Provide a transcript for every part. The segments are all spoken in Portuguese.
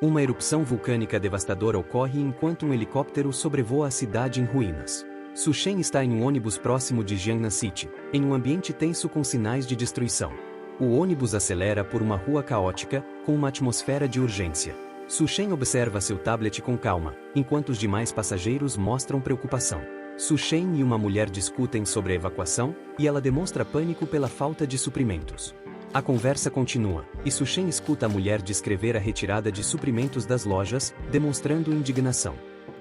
Uma erupção vulcânica devastadora ocorre enquanto um helicóptero sobrevoa a cidade em ruínas. Su Shen está em um ônibus próximo de Jiangnan City, em um ambiente tenso com sinais de destruição. O ônibus acelera por uma rua caótica, com uma atmosfera de urgência. Su Shen observa seu tablet com calma, enquanto os demais passageiros mostram preocupação. Su Shen e uma mulher discutem sobre a evacuação, e ela demonstra pânico pela falta de suprimentos. A conversa continua, e Su Shen escuta a mulher descrever a retirada de suprimentos das lojas, demonstrando indignação.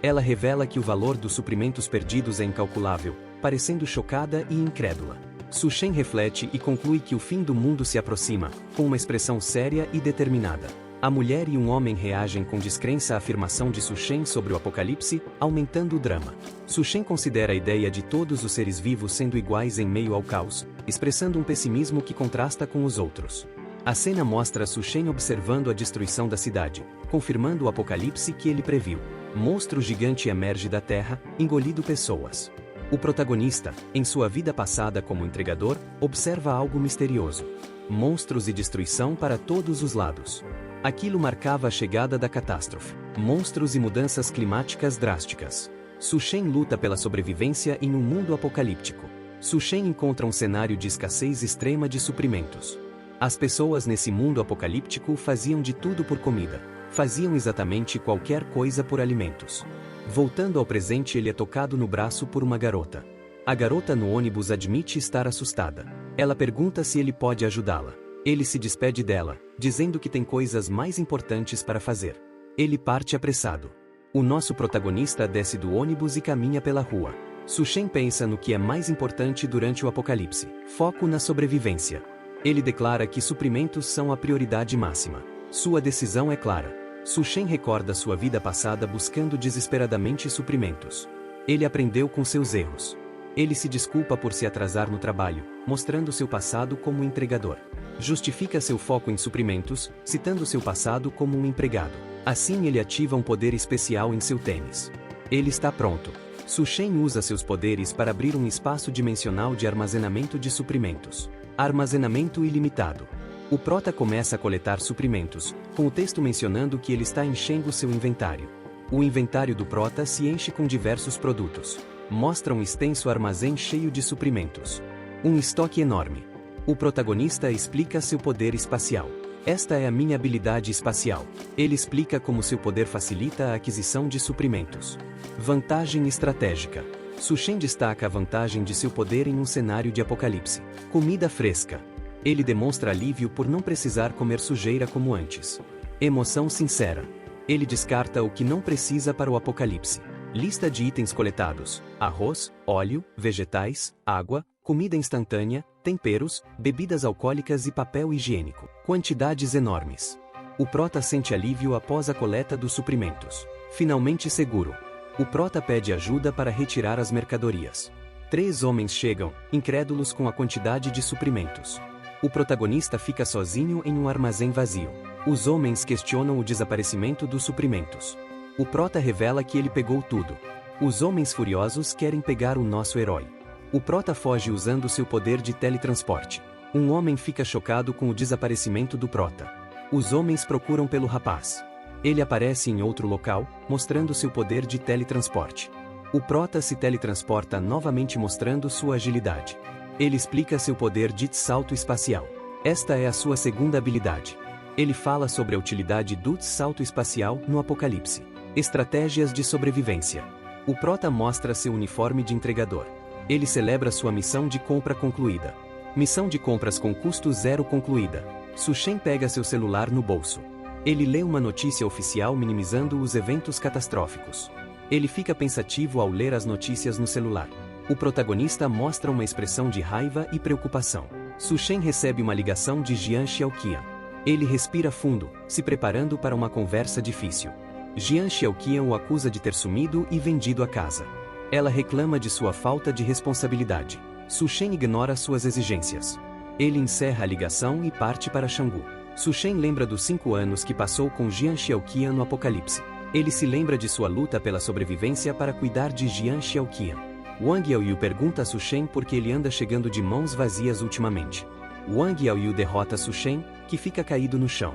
Ela revela que o valor dos suprimentos perdidos é incalculável, parecendo chocada e incrédula. Su Shen reflete e conclui que o fim do mundo se aproxima, com uma expressão séria e determinada. A mulher e um homem reagem com descrença à afirmação de Su Shen sobre o apocalipse, aumentando o drama. Su Shen considera a ideia de todos os seres vivos sendo iguais em meio ao caos, expressando um pessimismo que contrasta com os outros. A cena mostra Su Shen observando a destruição da cidade, confirmando o apocalipse que ele previu. Monstro gigante emerge da terra, engolindo pessoas. O protagonista, em sua vida passada como entregador, observa algo misterioso. Monstros e destruição para todos os lados. Aquilo marcava a chegada da catástrofe. Monstros e mudanças climáticas drásticas. Su Shen luta pela sobrevivência em um mundo apocalíptico. Su Shen encontra um cenário de escassez extrema de suprimentos. As pessoas nesse mundo apocalíptico faziam de tudo por comida. Faziam exatamente qualquer coisa por alimentos. Voltando ao presente, ele é tocado no braço por uma garota. A garota no ônibus admite estar assustada. Ela pergunta se ele pode ajudá-la. Ele se despede dela, dizendo que tem coisas mais importantes para fazer. Ele parte apressado. O nosso protagonista desce do ônibus e caminha pela rua. Su Shen pensa no que é mais importante durante o apocalipse. Foco na sobrevivência. Ele declara que suprimentos são a prioridade máxima. Sua decisão é clara. Su Shen recorda sua vida passada buscando desesperadamente suprimentos. Ele aprendeu com seus erros. Ele se desculpa por se atrasar no trabalho, mostrando seu passado como entregador. Justifica seu foco em suprimentos, citando seu passado como um empregado. Assim ele ativa um poder especial em seu tênis. Ele está pronto. Su Shen usa seus poderes para abrir um espaço dimensional de armazenamento de suprimentos. Armazenamento ilimitado. O prota começa a coletar suprimentos, com o texto mencionando que ele está enchendo seu inventário. O inventário do prota se enche com diversos produtos. Mostra um extenso armazém cheio de suprimentos. Um estoque enorme. O protagonista explica seu poder espacial. Esta é a minha habilidade espacial. Ele explica como seu poder facilita a aquisição de suprimentos. Vantagem estratégica. Su Shen destaca a vantagem de seu poder em um cenário de apocalipse. Comida fresca. Ele demonstra alívio por não precisar comer sujeira como antes. Emoção sincera. Ele descarta o que não precisa para o apocalipse. Lista de itens coletados: arroz, óleo, vegetais, água, comida instantânea, temperos, bebidas alcoólicas e papel higiênico. Quantidades enormes. O prota sente alívio após a coleta dos suprimentos. Finalmente seguro. O prota pede ajuda para retirar as mercadorias. 3 homens chegam, incrédulos com a quantidade de suprimentos. O protagonista fica sozinho em um armazém vazio. Os homens questionam o desaparecimento dos suprimentos. O prota revela que ele pegou tudo. Os homens furiosos querem pegar o nosso herói. O prota foge usando seu poder de teletransporte. Um homem fica chocado com o desaparecimento do prota. Os homens procuram pelo rapaz. Ele aparece em outro local, mostrando seu poder de teletransporte. O prota se teletransporta novamente mostrando sua agilidade. Ele explica seu poder de salto espacial. Esta é a sua segunda habilidade. Ele fala sobre a utilidade do salto espacial no apocalipse. Estratégias de sobrevivência. O prota mostra seu uniforme de entregador. Ele celebra sua missão de compra concluída. Missão de compras com custo zero concluída. Su Shen pega seu celular no bolso. Ele lê uma notícia oficial minimizando os eventos catastróficos. Ele fica pensativo ao ler as notícias no celular. O protagonista mostra uma expressão de raiva e preocupação. Su Shen recebe uma ligação de Jian Xiaoqian. Ele respira fundo, se preparando para uma conversa difícil. Jian Xiaoqian o acusa de ter sumido e vendido a casa. Ela reclama de sua falta de responsabilidade. Su Shen ignora suas exigências. Ele encerra a ligação e parte para Xangu. Su Shen lembra dos 5 anos que passou com Jian Xiaoqian no apocalipse. Ele se lembra de sua luta pela sobrevivência para cuidar de Jian Xiaoqian. Wang Yaoyu pergunta a Su Shen por que ele anda chegando de mãos vazias ultimamente. Wang Yaoyu derrota Su Shen, que fica caído no chão.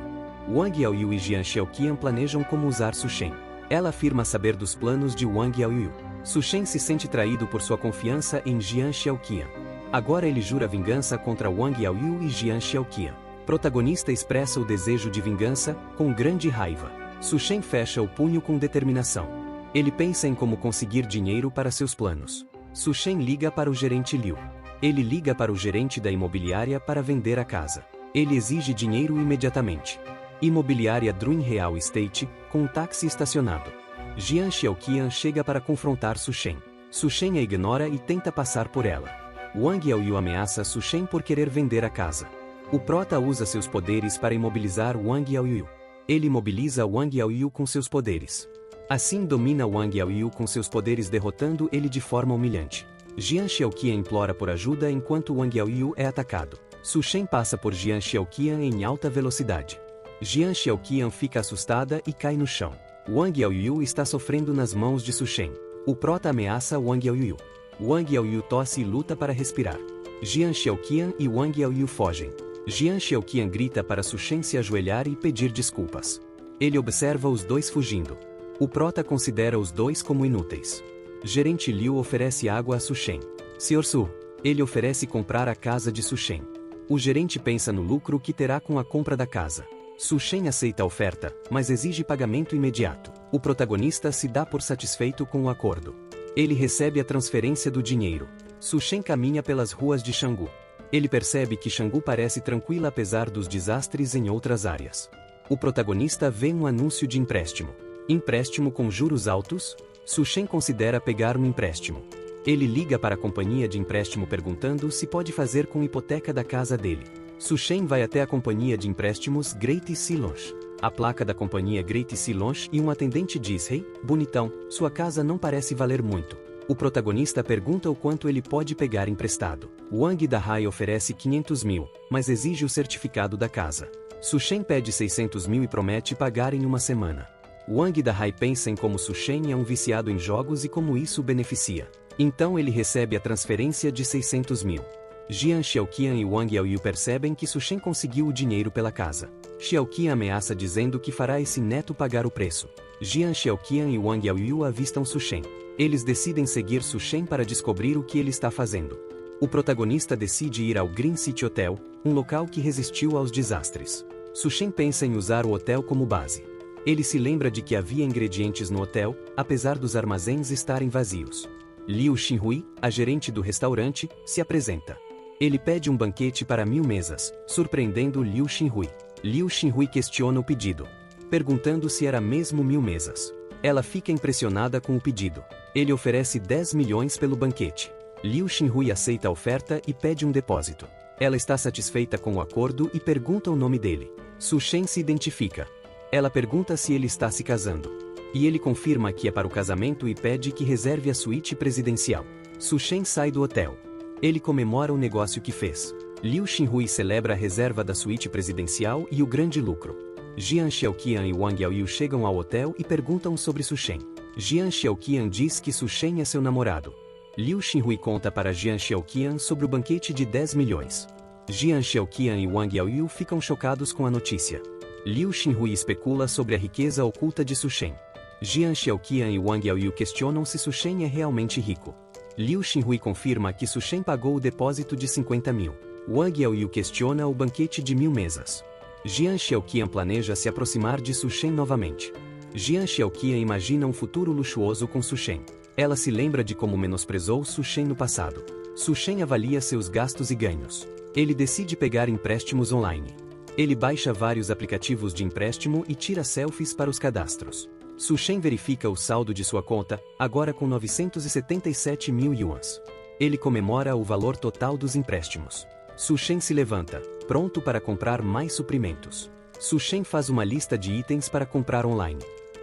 Wang Yaoyu e Jian Xiaoqian planejam como usar Su Shen. Ela afirma saber dos planos de Wang Yaoyu. Su Shen se sente traído por sua confiança em Jian Xiaoqian. Agora ele jura vingança contra Wang Yaoyu e Jian Xiaoqian. Protagonista expressa o desejo de vingança, com grande raiva. Su Shen fecha o punho com determinação. Ele pensa em como conseguir dinheiro para seus planos. Su Shen liga para o gerente Liu. Ele liga para o gerente da imobiliária para vender a casa. Ele exige dinheiro imediatamente. Imobiliária Dream Real Estate, com um táxi estacionado. Jian Xiaoqian chega para confrontar Su Shen. Su Shen a ignora e tenta passar por ela. Wang Yaoyu ameaça Su Shen por querer vender a casa. O prota usa seus poderes para imobilizar Wang Yaoyu. Ele imobiliza Wang Yaoyu com seus poderes. Assim domina Wang Yaoyu com seus poderes, derrotando ele de forma humilhante. Jian Xiaoqian implora por ajuda enquanto Wang Yaoyu é atacado. Su Shen passa por Jian Xiaoqian em alta velocidade. Jian Xiaoqian fica assustada e cai no chão. Wang Yaoyu está sofrendo nas mãos de Su Shen. O prota ameaça Wang Yaoyu. Wang Yaoyu tosse e luta para respirar. Jian Xiaoqian e Wang Yaoyu fogem. Jian Xiaoqian grita para Su Shen se ajoelhar e pedir desculpas. Ele observa os dois fugindo. O prota considera os dois como inúteis. Gerente Liu oferece água a Su Shen. Sr. Su. Ele oferece comprar a casa de Su Shen. O gerente pensa no lucro que terá com a compra da casa. Su Shen aceita a oferta, mas exige pagamento imediato. O protagonista se dá por satisfeito com o acordo. Ele recebe a transferência do dinheiro. Su Shen caminha pelas ruas de Xangu. Ele percebe que Xangu parece tranquila apesar dos desastres em outras áreas. O protagonista vê um anúncio de empréstimo. Empréstimo com juros altos? Su Shen considera pegar um empréstimo. Ele liga para a companhia de empréstimo perguntando se pode fazer com hipoteca da casa dele. Su Shen vai até a companhia de empréstimos Great Silonge. A placa da companhia Great Silonge e um atendente diz: "Hey, bonitão, sua casa não parece valer muito." O protagonista pergunta o quanto ele pode pegar emprestado. Wang Dahai oferece 500 mil, mas exige o certificado da casa. Su Shen pede 600 mil e promete pagar em uma semana. Wang Dahai pensa em como Su Shen é um viciado em jogos e como isso o beneficia. Então ele recebe a transferência de 600 mil. Jian Xiaoqian e Wang Yaoyu percebem que Su Shen conseguiu o dinheiro pela casa. Xiaoqian ameaça dizendo que fará esse neto pagar o preço. Jian Xiaoqian e Wang Yaoyu avistam Su Shen. Eles decidem seguir Su Shen para descobrir o que ele está fazendo. O protagonista decide ir ao Green City Hotel, um local que resistiu aos desastres. Su Shen pensa em usar o hotel como base. Ele se lembra de que havia ingredientes no hotel, apesar dos armazéns estarem vazios. Liu Xinhui, a gerente do restaurante, se apresenta. Ele pede um banquete para 1000 mesas, surpreendendo Liu Xinhui. Liu Xinhui questiona o pedido, perguntando se era mesmo 1000 mesas. Ela fica impressionada com o pedido. Ele oferece 10 milhões pelo banquete. Liu Xinhui aceita a oferta e pede um depósito. Ela está satisfeita com o acordo e pergunta o nome dele. Su Shen se identifica. Ela pergunta se ele está se casando. E ele confirma que é para o casamento e pede que reserve a suíte presidencial. Su Shen sai do hotel. Ele comemora o negócio que fez. Liu Xinhui celebra a reserva da suíte presidencial e o grande lucro. Jian Xiaoqian e Wang Yaoyu chegam ao hotel e perguntam sobre Su Shen. Jian Xiaoqian diz que Su Shen é seu namorado. Liu Xinhui conta para Jian Xiaoqian sobre o banquete de 10 milhões. Jian Xiaoqian e Wang Yaoyu ficam chocados com a notícia. Liu Xinhui especula sobre a riqueza oculta de Su Shen. Jian Xiaoqian e Wang Yaoyu questionam se Su Shen é realmente rico. Liu Xinhui confirma que Su Shen pagou o depósito de 50 mil. Wang Yaoyu questiona o banquete de 1000 mesas. Jian Xiaoqian planeja se aproximar de Su Shen novamente. Jian Xiaoqian imagina um futuro luxuoso com Su Shen. Ela se lembra de como menosprezou Su Shen no passado. Su Shen avalia seus gastos e ganhos. Ele decide pegar empréstimos online. Ele baixa vários aplicativos de empréstimo e tira selfies para os cadastros. Su Shen verifica o saldo de sua conta, agora com 977 mil yuans. Ele comemora o valor total dos empréstimos. Su Shen se levanta, pronto para comprar mais suprimentos. Su Shen faz uma lista de itens para comprar online.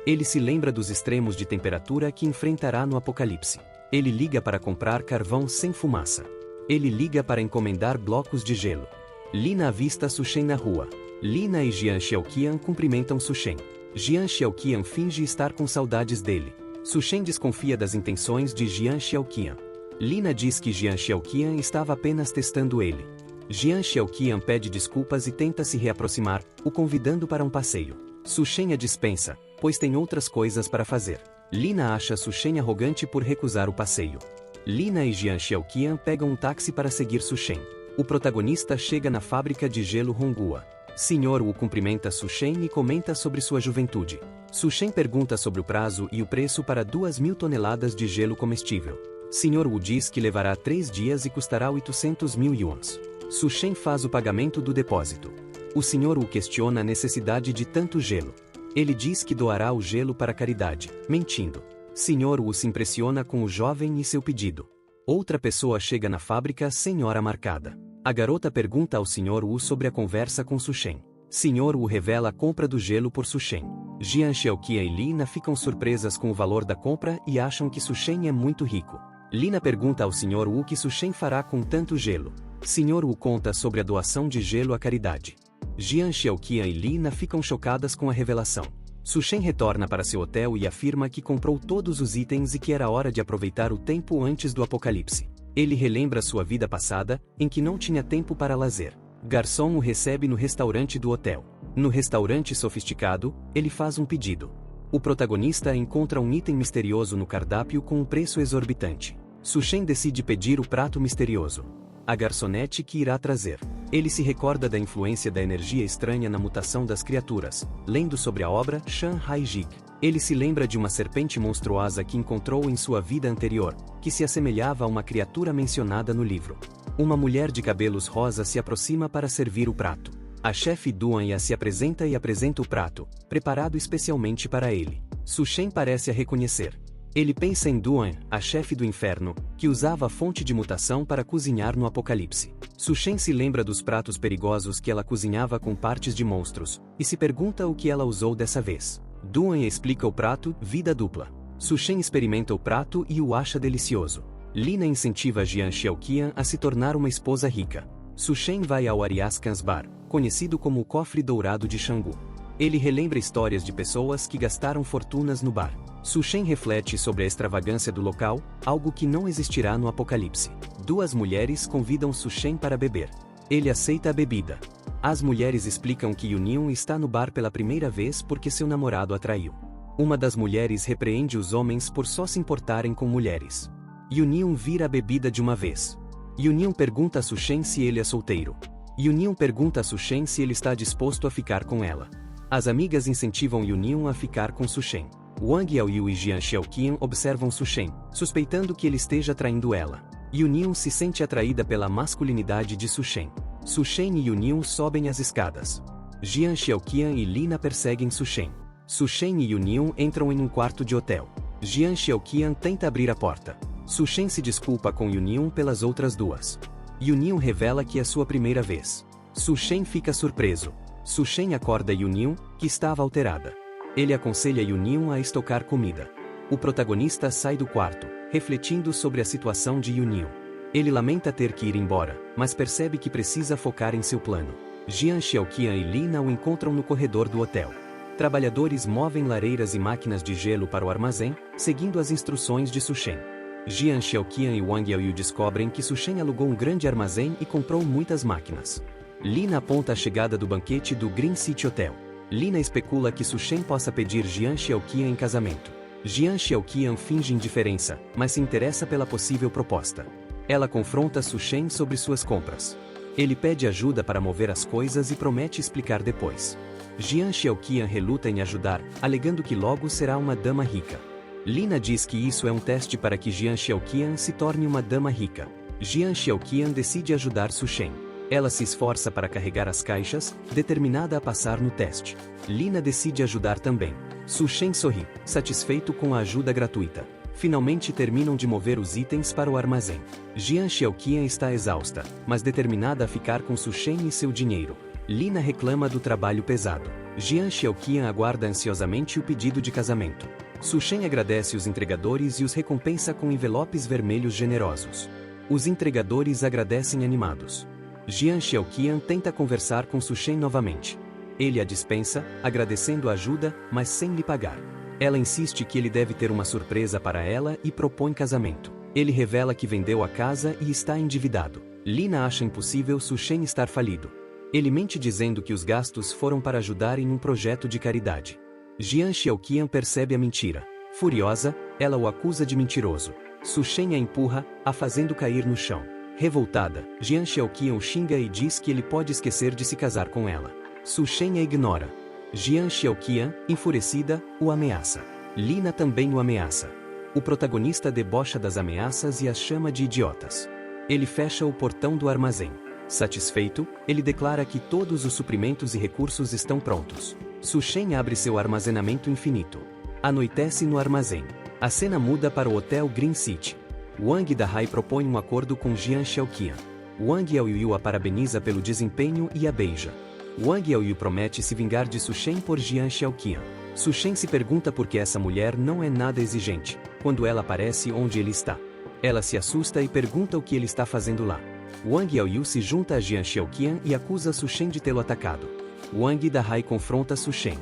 Ele se lembra dos extremos de temperatura que enfrentará no apocalipse. Ele liga para comprar carvão sem fumaça. Ele liga para encomendar blocos de gelo. Lina avista Su Shen na rua. Lina e Jian Xiaoqian cumprimentam Su Shen. Jian Xiaoqian finge estar com saudades dele. Su Shen desconfia das intenções de Jian Xiaoqian. Lina diz que Jian Xiaoqian estava apenas testando ele. Jian Xiaoqian pede desculpas e tenta se reaproximar, o convidando para um passeio. Su Shen a dispensa, pois tem outras coisas para fazer. Lina acha Su Shen arrogante por recusar o passeio. Lina e Jian Xiaoqian pegam um táxi para seguir Su Shen. O protagonista chega na fábrica de gelo Honggua. Sr. Wu cumprimenta Su Shen e comenta sobre sua juventude. Su Shen pergunta sobre o prazo e o preço para 2.000 toneladas de gelo comestível. Sr. Wu diz que levará 3 dias e custará 800.000 yuans. Su Shen faz o pagamento do depósito. O Sr. Wu questiona a necessidade de tanto gelo. Ele diz que doará o gelo para a caridade, mentindo. Sr. Wu se impressiona com o jovem e seu pedido. Outra pessoa chega na fábrica sem hora marcada. A garota pergunta ao Sr. Wu sobre a conversa com Su Shen. Sr. Wu revela a compra do gelo por Su Shen. Jian Xiaoqian e Lina ficam surpresas com o valor da compra e acham que Su Shen é muito rico. Lina pergunta ao Sr. Wu o que Su Shen fará com tanto gelo. Sr. Wu conta sobre a doação de gelo à caridade. Jian Xiaoqian e Lina ficam chocadas com a revelação. Su Shen retorna para seu hotel e afirma que comprou todos os itens e que era hora de aproveitar o tempo antes do apocalipse. Ele relembra sua vida passada, em que não tinha tempo para lazer. Garçom o recebe no restaurante do hotel. No restaurante sofisticado, ele faz um pedido. O protagonista encontra um item misterioso no cardápio com um preço exorbitante. Su Shen decide pedir o prato misterioso. A garçonete que irá trazer. Ele se recorda da influência da energia estranha na mutação das criaturas, lendo sobre a obra Shan Hai Jig. Ele se lembra de uma serpente monstruosa que encontrou em sua vida anterior, que se assemelhava a uma criatura mencionada no livro. Uma mulher de cabelos rosa se aproxima para servir o prato. A chefe Duan se apresenta e apresenta o prato, preparado especialmente para ele. Su Shen parece a reconhecer. Ele pensa em Duan, a chefe do inferno, que usava a fonte de mutação para cozinhar no apocalipse. Su Shen se lembra dos pratos perigosos que ela cozinhava com partes de monstros, e se pergunta o que ela usou dessa vez. Duan explica o prato, vida dupla. Su Shen experimenta o prato e o acha delicioso. Lina incentiva Jian Xiaoqian a se tornar uma esposa rica. Su Shen vai ao Ariascans Bar, conhecido como o cofre dourado de Xangu. Ele relembra histórias de pessoas que gastaram fortunas no bar. Su Shen reflete sobre a extravagância do local, algo que não existirá no apocalipse. 2 mulheres convidam Su Shen para beber. Ele aceita a bebida. As mulheres explicam que Yunion está no bar pela primeira vez porque seu namorado a traiu. Uma das mulheres repreende os homens por só se importarem com mulheres. Yunion vira a bebida de uma vez. Yunion pergunta a Su Shen se ele é solteiro. Yunion pergunta a Su Shen se ele está disposto a ficar com ela. As amigas incentivam Yunion a ficar com Su Shen. Wang Yaoyu e Jian Xiaoqian observam Su Shen, suspeitando que ele esteja traindo ela. Yunion se sente atraída pela masculinidade de Su Shen. Su Shen e Yunion sobem as escadas. Jian Xiaoqian e Lina perseguem Su Shen. Su Shen e Yunion entram em um quarto de hotel. Jian Xiaoqian tenta abrir a porta. Su Shen se desculpa com Yunion pelas outras 2. Yunion revela que é sua primeira vez. Su Shen fica surpreso. Su Shen acorda Yunion, que estava alterada. Ele aconselha Yunion a estocar comida. O protagonista sai do quarto, refletindo sobre a situação de Yunion. Ele lamenta ter que ir embora, mas percebe que precisa focar em seu plano. Jian Xiaoqian e Lina o encontram no corredor do hotel. Trabalhadores movem lareiras e máquinas de gelo para o armazém, seguindo as instruções de Su Shen. Jian Xiaoqian e Wang Yaoyu descobrem que Su Shen alugou um grande armazém e comprou muitas máquinas. Lina aponta a chegada do banquete do Green City Hotel. Lina especula que Su Shen possa pedir Jian Xiaoqian em casamento. Jian Xiaoqian finge indiferença, mas se interessa pela possível proposta. Ela confronta Su Shen sobre suas compras. Ele pede ajuda para mover as coisas e promete explicar depois. Jian Xiaoqian reluta em ajudar, alegando que logo será uma dama rica. Lina diz que isso é um teste para que Jian Xiaoqian se torne uma dama rica. Jian Xiaoqian decide ajudar Su Shen. Ela se esforça para carregar as caixas, determinada a passar no teste. Lina decide ajudar também. Su Shen sorri, satisfeito com a ajuda gratuita. Finalmente terminam de mover os itens para o armazém. Jian Xiaoqian está exausta, mas determinada a ficar com Su Shen e seu dinheiro. Lina reclama do trabalho pesado. Jian Xiaoqian aguarda ansiosamente o pedido de casamento. Su Shen agradece os entregadores e os recompensa com envelopes vermelhos generosos. Os entregadores agradecem animados. Jian Xiaoqian tenta conversar com Su Shen novamente. Ele a dispensa, agradecendo a ajuda, mas sem lhe pagar. Ela insiste que ele deve ter uma surpresa para ela e propõe casamento. Ele revela que vendeu a casa e está endividado. Lina acha impossível Su Shen estar falido. Ele mente dizendo que os gastos foram para ajudar em um projeto de caridade. Jian Xiaoqian percebe a mentira. Furiosa, ela o acusa de mentiroso. Su Shen a empurra, a fazendo cair no chão. Revoltada, Jian Xiaoqian o xinga e diz que ele pode esquecer de se casar com ela. Su Shen a ignora. Jian Xiaoqian, enfurecida, o ameaça. Lina também o ameaça. O protagonista debocha das ameaças e as chama de idiotas. Ele fecha o portão do armazém. Satisfeito, ele declara que todos os suprimentos e recursos estão prontos. Su Shen abre seu armazenamento infinito. Anoitece no armazém. A cena muda para o Hotel Green City. Wang Dahai propõe um acordo com Jian Xiaoqian. Wang Yaoyu a parabeniza pelo desempenho e a beija. Wang Yaoyu promete se vingar de Su Shen por Jian Xiaoqian. Su Shen se pergunta por que essa mulher não é nada exigente, quando ela aparece onde ele está. Ela se assusta e pergunta o que ele está fazendo lá. Wang Yaoyu se junta a Jian Xiaoqian e acusa Su Shen de tê-lo atacado. Wang Dahai confronta Su Shen.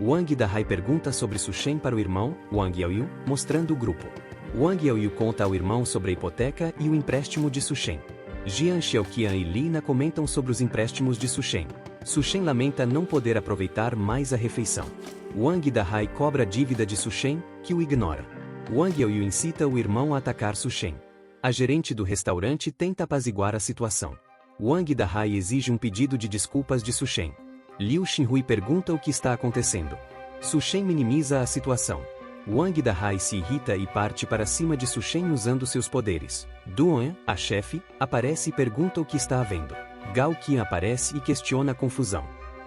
Wang Dahai pergunta sobre Su Shen para o irmão, Wang Yaoyu, mostrando o grupo. Wang Yaoyu conta ao irmão sobre a hipoteca e o empréstimo de Su Shen. Jian Xiaoqian e Lina comentam sobre os empréstimos de Su Shen. Su Shen lamenta não poder aproveitar mais a refeição. Wang Dahai cobra a dívida de Su Shen, que o ignora. Wang Yaoyu incita o irmão a atacar Su Shen. A gerente do restaurante tenta apaziguar a situação. Wang Dahai exige um pedido de desculpas de Su Shen. Liu Xinhui pergunta o que está acontecendo. Su Shen minimiza a situação. Wang Dahai se irrita e parte para cima de Su Shen usando seus poderes. Duan, a chefe, aparece e pergunta o que está havendo. Gao Qian aparece e questiona a confusão.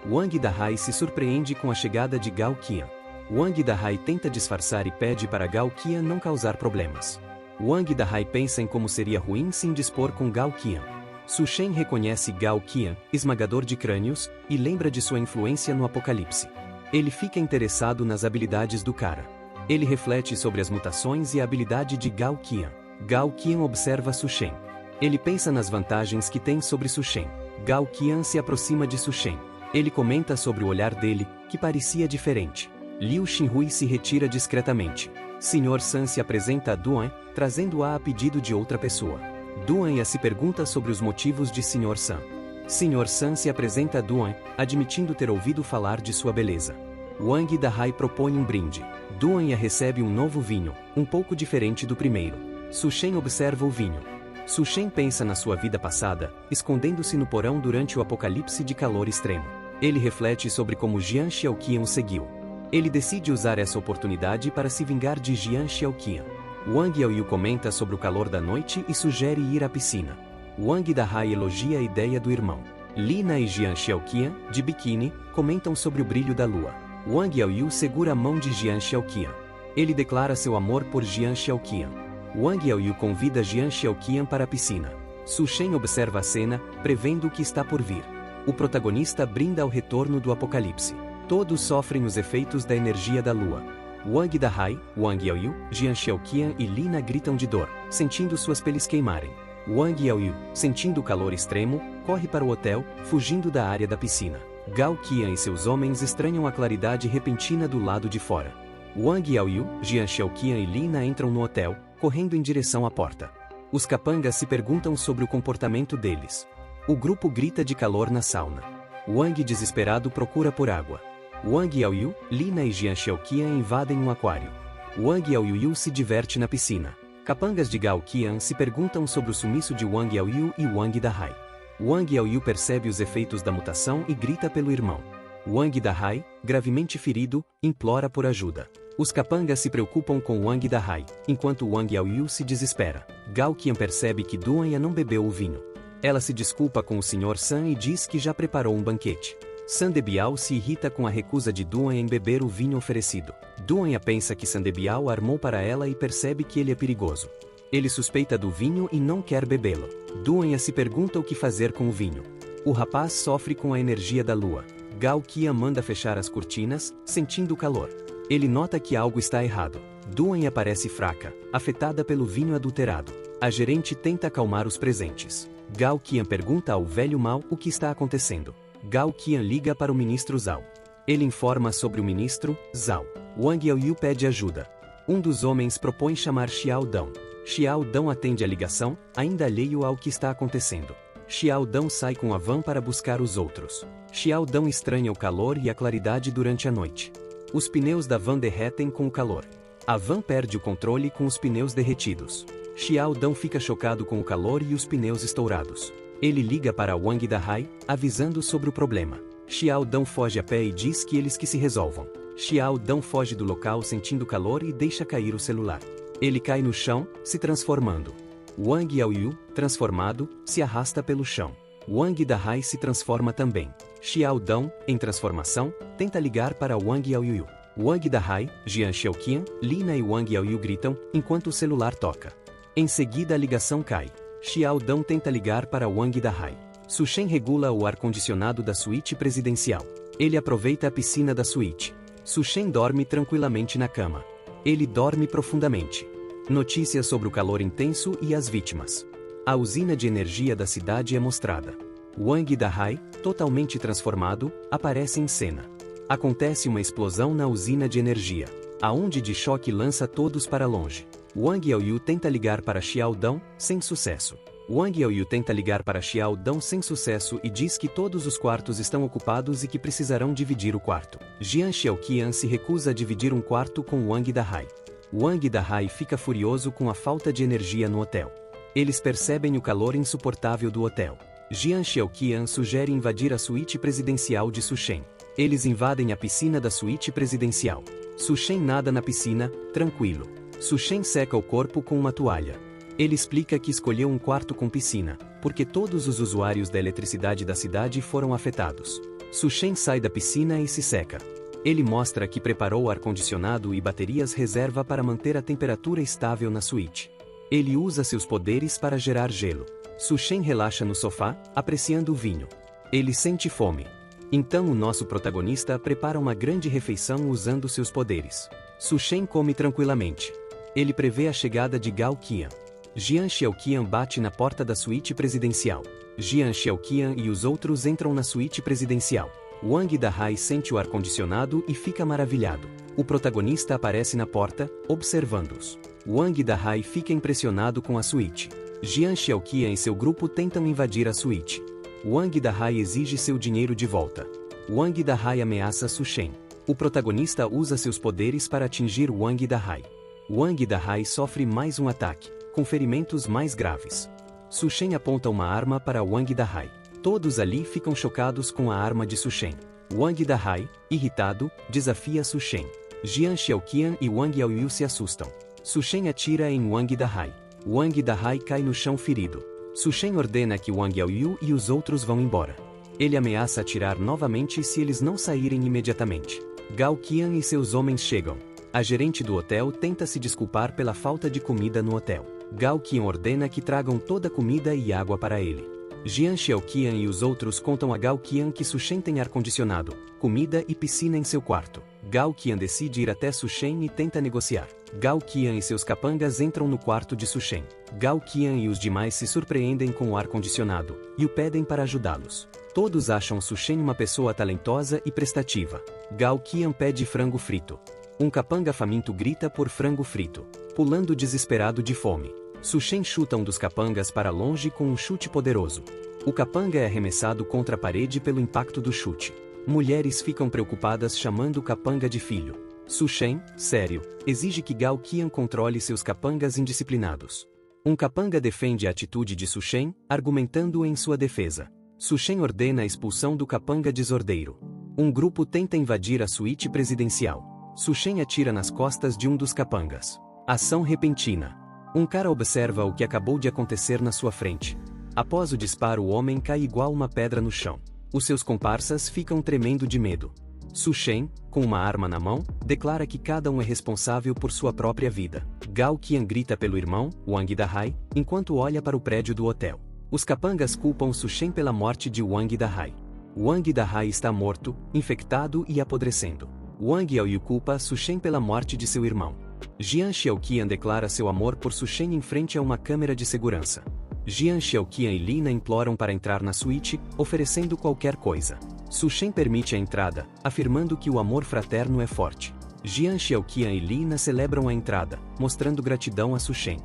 Wang Dahai se surpreende com a chegada de Gao Qian. Wang Dahai tenta disfarçar e pede para Gao Qian não causar problemas. Wang Dahai pensa em como seria ruim se indispor com Gao Qian. Su Shen reconhece Gao Qian, esmagador de crânios, e lembra de sua influência no Apocalipse. Ele fica interessado nas habilidades do cara. Ele reflete sobre as mutações e a habilidade de Gao Qian. Gao Qian observa Su Shen. Ele pensa nas vantagens que tem sobre Su Shen. Gao Qian se aproxima de Su Shen. Ele comenta sobre o olhar dele, que parecia diferente. Liu Xinhui se retira discretamente. Sr. San se apresenta a Duan, trazendo-a a pedido de outra pessoa. Duan se pergunta sobre os motivos de Sr. San. Sr. San se apresenta a Duan, admitindo ter ouvido falar de sua beleza. Wang Dahai propõe um brinde. Duan recebe um novo vinho, um pouco diferente do primeiro. Su Shen observa o vinho. Su Shen pensa na sua vida passada, escondendo-se no porão durante o apocalipse de calor extremo. Ele reflete sobre como Jian Xiaoqian o seguiu. Ele decide usar essa oportunidade para se vingar de Jian Xiaoqian. Wang Yaoyu comenta sobre o calor da noite e sugere ir à piscina. Wang Dahai elogia a ideia do irmão. Lina e Jian Xiaoqian, de biquíni, comentam sobre o brilho da lua. Wang Yaoyu segura a mão de Jian Xiaoqian. Ele declara seu amor por Jian Xiaoqian. Wang Yaoyu convida Jian Xiaoqian para a piscina. Su Shen observa a cena, prevendo o que está por vir. O protagonista brinda ao retorno do apocalipse. Todos sofrem os efeitos da energia da lua. Wang Dahai, Wang Yaoyu, Jian Xiaoqian e Lina gritam de dor, sentindo suas peles queimarem. Wang Yaoyu, sentindo o calor extremo, corre para o hotel, fugindo da área da piscina. Gao Qian e seus homens estranham a claridade repentina do lado de fora. Wang Yaoyu, Jian Xiaoqian e Lina entram no hotel, correndo em direção à porta. Os capangas se perguntam sobre o comportamento deles. O grupo grita de calor na sauna. Wang desesperado procura por água. Wang Yaoyu, Lina e Jian Xiaoqian invadem um aquário. Wang Yaoyu se diverte na piscina. Capangas de Gao Qian se perguntam sobre o sumiço de Wang Yaoyu e Wang Dahai. Wang Yaoyu percebe os efeitos da mutação e grita pelo irmão. Wang Dahai, gravemente ferido, implora por ajuda. Os capangas se preocupam com Wang Dahai, enquanto Wang Yaoyu se desespera. Gao Qian percebe que Duan não bebeu o vinho. Ela se desculpa com o Sr. San e diz que já preparou um banquete. San Debiao se irrita com a recusa de Duan em beber o vinho oferecido. Duan pensa que San Debiao armou para ela e percebe que ele é perigoso. Ele suspeita do vinho e não quer bebê-lo. Duan se pergunta o que fazer com o vinho. O rapaz sofre com a energia da lua. Gao Qian manda fechar as cortinas, sentindo o calor. Ele nota que algo está errado. Duan parece fraca, afetada pelo vinho adulterado. A gerente tenta acalmar os presentes. Gao Qian pergunta ao velho mal o que está acontecendo. Gao Qian liga para o ministro Zhao. Ele informa sobre o ministro, Zhao. Wang Yaoyu pede ajuda. Um dos homens propõe chamar Xiao Dong. Xiao Dão atende a ligação, ainda alheio ao que está acontecendo. Xiao Dão sai com a van para buscar os outros. Xiao Dão estranha o calor e a claridade durante a noite. Os pneus da van derretem com o calor. A van perde o controle com os pneus derretidos. Xiao Dão fica chocado com o calor e os pneus estourados. Ele liga para Wang Dahai, avisando sobre o problema. Xiao Dão foge a pé e diz que eles que se resolvam. Xiao Dão foge do local sentindo calor e deixa cair o celular. Ele cai no chão, se transformando. Wang Yaoyu, transformado, se arrasta pelo chão. Wang Dahai se transforma também. Xiao Dão, em transformação, tenta ligar para Wang Yaoyu. Wang Dahai, Jian Xiaoqian, Lina e Wang Yaoyu gritam, enquanto o celular toca. Em seguida a ligação cai. Xiao Dão tenta ligar para Wang Dahai. Su Shen regula o ar-condicionado da suíte presidencial. Ele aproveita a piscina da suíte. Su Shen dorme tranquilamente na cama. Ele dorme profundamente. Notícias sobre o calor intenso e as vítimas. A usina de energia da cidade é mostrada. Wang Dahai, totalmente transformado, aparece em cena. Acontece uma explosão na usina de energia. A onda de choque lança todos para longe. Wang Yaoyu tenta ligar para Xiao Dão, sem sucesso. Wang Yaoyu tenta ligar para Xiao Dão sem sucesso e diz que todos os quartos estão ocupados e que precisarão dividir o quarto. Jian Xiaoqian se recusa a dividir um quarto com Wang Dahai. Wang Dahai fica furioso com a falta de energia no hotel. Eles percebem o calor insuportável do hotel. Jian Xiaoqian sugere invadir a suíte presidencial de Su Shen. Eles invadem a piscina da suíte presidencial. Su Shen nada na piscina, tranquilo. Su Shen seca o corpo com uma toalha. Ele explica que escolheu um quarto com piscina, porque todos os usuários da eletricidade da cidade foram afetados. Su Shen sai da piscina e se seca. Ele mostra que preparou ar-condicionado e baterias reserva para manter a temperatura estável na suíte. Ele usa seus poderes para gerar gelo. Su Shen relaxa no sofá, apreciando o vinho. Ele sente fome. Então o nosso protagonista prepara uma grande refeição usando seus poderes. Su Shen come tranquilamente. Ele prevê a chegada de Gao Qian. Jian Xiaoqian bate na porta da suíte presidencial. Jian Xiaoqian e os outros entram na suíte presidencial. Wang Dahai sente o ar-condicionado e fica maravilhado. O protagonista aparece na porta, observando-os. Wang Dahai fica impressionado com a suíte. Jian Xiaoqian e seu grupo tentam invadir a suíte. Wang Dahai exige seu dinheiro de volta. Wang Dahai ameaça Su Shen. O protagonista usa seus poderes para atingir Wang Dahai. Wang Dahai sofre mais um ataque, com ferimentos mais graves. Su Shen aponta uma arma para Wang Dahai. Todos ali ficam chocados com a arma de Su Shen. Wang Dahai, irritado, desafia Su Shen. Jian Xiaoqian e Wang Yaoyu se assustam. Su Shen atira em Wang Dahai. Wang Dahai cai no chão ferido. Su Shen ordena que Wang Yaoyu e os outros vão embora. Ele ameaça atirar novamente se eles não saírem imediatamente. Gao Qian e seus homens chegam. A gerente do hotel tenta se desculpar pela falta de comida no hotel. Gao Qian ordena que tragam toda a comida e água para ele. Jian Xiaoqian e os outros contam a Gao Qian que Su Shen tem ar-condicionado, comida e piscina em seu quarto. Gao Qian decide ir até Su Shen e tenta negociar. Gao Qian e seus capangas entram no quarto de Su Shen. Gao Qian e os demais se surpreendem com o ar-condicionado, e o pedem para ajudá-los. Todos acham Su Shen uma pessoa talentosa e prestativa. Gao Qian pede frango frito. Um capanga faminto grita por frango frito, pulando desesperado de fome. Su Shen chuta um dos capangas para longe com um chute poderoso. O capanga é arremessado contra a parede pelo impacto do chute. Mulheres ficam preocupadas chamando o capanga de filho. Su Shen, sério, exige que Gao Qian controle seus capangas indisciplinados. Um capanga defende a atitude de Su Shen, argumentando em sua defesa. Su Shen ordena a expulsão do capanga desordeiro. Um grupo tenta invadir a suíte presidencial. Su Shen atira nas costas de um dos capangas. Ação repentina. Um cara observa o que acabou de acontecer na sua frente. Após o disparo, o homem cai igual uma pedra no chão. Os seus comparsas ficam tremendo de medo. Su Shen, com uma arma na mão, declara que cada um é responsável por sua própria vida. Gao Qian grita pelo irmão, Wang Dahai, enquanto olha para o prédio do hotel. Os capangas culpam Su Shen pela morte de Wang Dahai. Wang Dahai está morto, infectado e apodrecendo. Wang Yaoyu culpa Su Shen pela morte de seu irmão. Jian Xiaoqian declara seu amor por Su Shen em frente a uma câmera de segurança. Jian Xiaoqian e Lina imploram para entrar na suíte, oferecendo qualquer coisa. Su Shen permite a entrada, afirmando que o amor fraterno é forte. Jian Xiaoqian e Lina celebram a entrada, mostrando gratidão a Su Shen.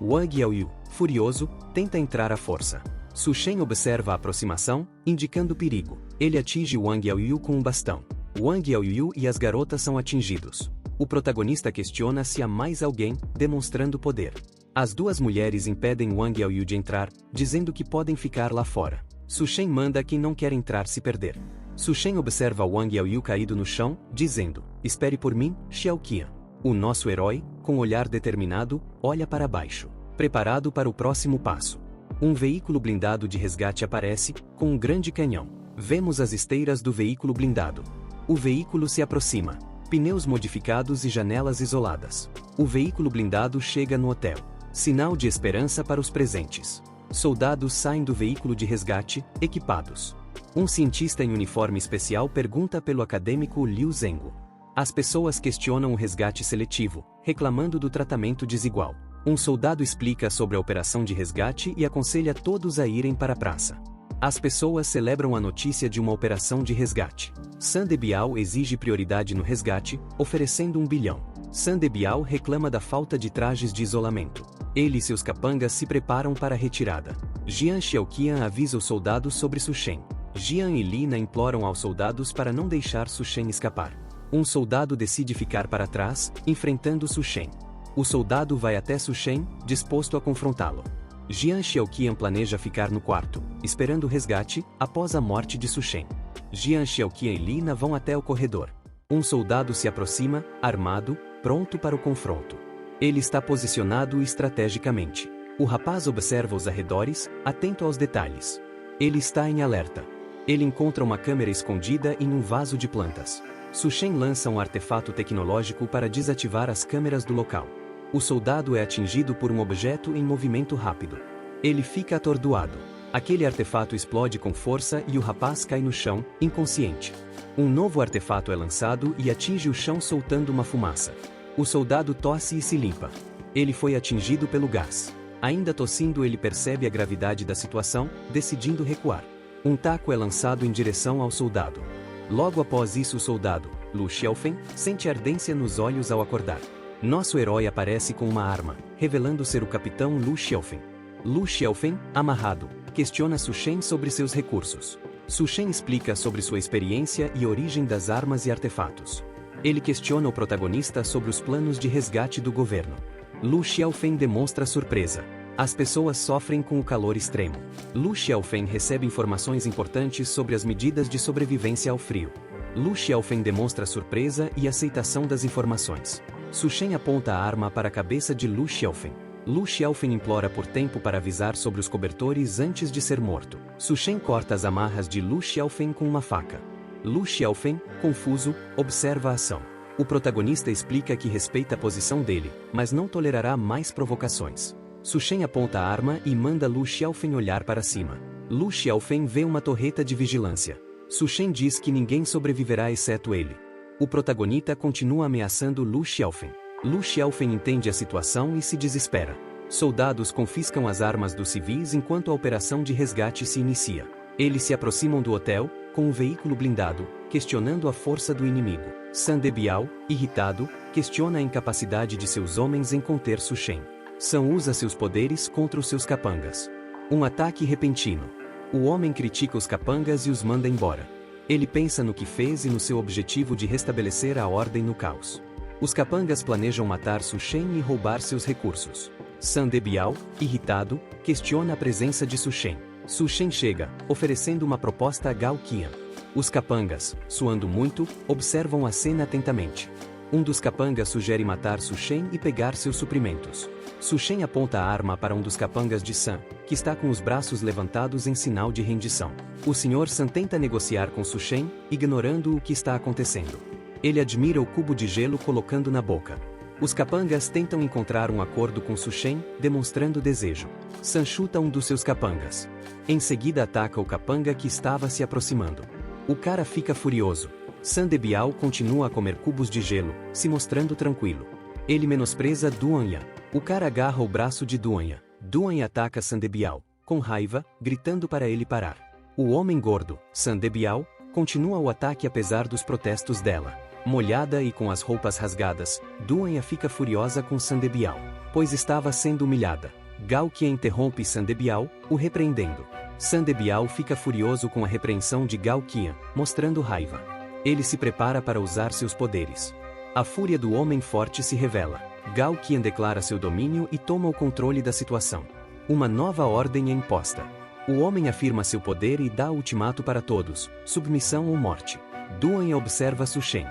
Wang Yaoyu, furioso, tenta entrar à força. Su Shen observa a aproximação, indicando perigo. Ele atinge Wang Yaoyu com um bastão. Wang Yaoyu e as garotas são atingidos. O protagonista questiona se há mais alguém, demonstrando poder. As duas mulheres impedem Wang Yaoyu de entrar, dizendo que podem ficar lá fora. Su Shen manda quem não quer entrar se perder. Su Shen observa Wang Yaoyu caído no chão, dizendo: "Espere por mim, Xiao Qian." O nosso herói, com olhar determinado, olha para baixo, preparado para o próximo passo. Um veículo blindado de resgate aparece, com um grande canhão. Vemos as esteiras do veículo blindado. O veículo se aproxima. Pneus modificados e janelas isoladas. O veículo blindado chega no hotel. Sinal de esperança para os presentes. Soldados saem do veículo de resgate, equipados. Um cientista em uniforme especial pergunta pelo acadêmico Liu Zhengu. As pessoas questionam o resgate seletivo, reclamando do tratamento desigual. Um soldado explica sobre a operação de resgate e aconselha todos a irem para a praça. As pessoas celebram a notícia de uma operação de resgate. Sun Debiao exige prioridade no resgate, oferecendo 1 bilhão. Sun Debiao reclama da falta de trajes de isolamento. Ele e seus capangas se preparam para a retirada. Jian Xiaoqian avisa os soldados sobre Su Shen. Jian e Lina imploram aos soldados para não deixar Su Shen escapar. Um soldado decide ficar para trás, enfrentando Su Shen. O soldado vai até Su Shen, disposto a confrontá-lo. Jian Xiaoqian planeja ficar no quarto, esperando o resgate, após a morte de Su Shen. Jian Xiaoqian e Lina vão até o corredor. Um soldado se aproxima, armado, pronto para o confronto. Ele está posicionado estrategicamente. O rapaz observa os arredores, atento aos detalhes. Ele está em alerta. Ele encontra uma câmera escondida em um vaso de plantas. Su Shen lança um artefato tecnológico para desativar as câmeras do local. O soldado é atingido por um objeto em movimento rápido. Ele fica atordoado. Aquele artefato explode com força e o rapaz cai no chão, inconsciente. Um novo artefato é lançado e atinge o chão soltando uma fumaça. O soldado tosse e se limpa. Ele foi atingido pelo gás. Ainda tossindo, ele percebe a gravidade da situação, decidindo recuar. Um taco é lançado em direção ao soldado. Logo após isso, o soldado, Lu Xiaofeng, sente ardência nos olhos ao acordar. Nosso herói aparece com uma arma, revelando ser o capitão Lu Xiaofeng. Lu Xiaofeng, amarrado, questiona Su Shen sobre seus recursos. Su Shen explica sobre sua experiência e origem das armas e artefatos. Ele questiona o protagonista sobre os planos de resgate do governo. Lu Xiaofeng demonstra surpresa. As pessoas sofrem com o calor extremo. Lu Xiaofeng recebe informações importantes sobre as medidas de sobrevivência ao frio. Lu Xiaofeng demonstra surpresa e aceitação das informações. Su Shen aponta a arma para a cabeça de Lu Xiaofeng. Lu Xiaofeng implora por tempo para avisar sobre os cobertores antes de ser morto. Su Shen corta as amarras de Lu Xiaofeng com uma faca. Lu Xiaofeng, confuso, observa a ação. O protagonista explica que respeita a posição dele, mas não tolerará mais provocações. Su Shen aponta a arma e manda Lu Xiaofeng olhar para cima. Lu Xiaofeng vê uma torreta de vigilância. Su Shen diz que ninguém sobreviverá exceto ele. O protagonista continua ameaçando Lu Xiaofeng. Lu Xiaofeng entende a situação e se desespera. Soldados confiscam as armas dos civis enquanto a operação de resgate se inicia. Eles se aproximam do hotel, com um veículo blindado, questionando a força do inimigo. Sun Debiao, irritado, questiona a incapacidade de seus homens em conter Su Shen. Sun usa seus poderes contra os seus capangas. Um ataque repentino. O homem critica os capangas e os manda embora. Ele pensa no que fez e no seu objetivo de restabelecer a ordem no caos. Os capangas planejam matar Su Shen e roubar seus recursos. Sun Debiao, irritado, questiona a presença de Su Shen. Su Shen chega, oferecendo uma proposta a Gao Qian. Os capangas, suando muito, observam a cena atentamente. Um dos capangas sugere matar Su Shen e pegar seus suprimentos. Su Shen aponta a arma para um dos capangas de Sun, que está com os braços levantados em sinal de rendição. O Sr. Sun tenta negociar com Su Shen, ignorando o que está acontecendo. Ele admira o cubo de gelo colocando na boca. Os capangas tentam encontrar um acordo com Su Shen, demonstrando desejo. Sun chuta um dos seus capangas. Em seguida ataca o capanga que estava se aproximando. O cara fica furioso. Sun Debiao continua a comer cubos de gelo, se mostrando tranquilo. Ele menospreza Duanya. O cara agarra o braço de Duanya. Duanya ataca Sun Debiao, com raiva, gritando para ele parar. O homem gordo, Sun Debiao, continua o ataque apesar dos protestos dela. Molhada e com as roupas rasgadas, Duanya fica furiosa com Sun Debiao. pois estava sendo humilhada. Gao Qian interrompe Sandebiao, o repreendendo. Sandebiao fica furioso com a repreensão de Gao Qian, mostrando raiva. Ele se prepara para usar seus poderes. A fúria do homem forte se revela. Gao Qian declara seu domínio e toma o controle da situação. Uma nova ordem é imposta. O homem afirma seu poder e dá ultimato para todos, submissão ou morte. Duan observa Su Shen.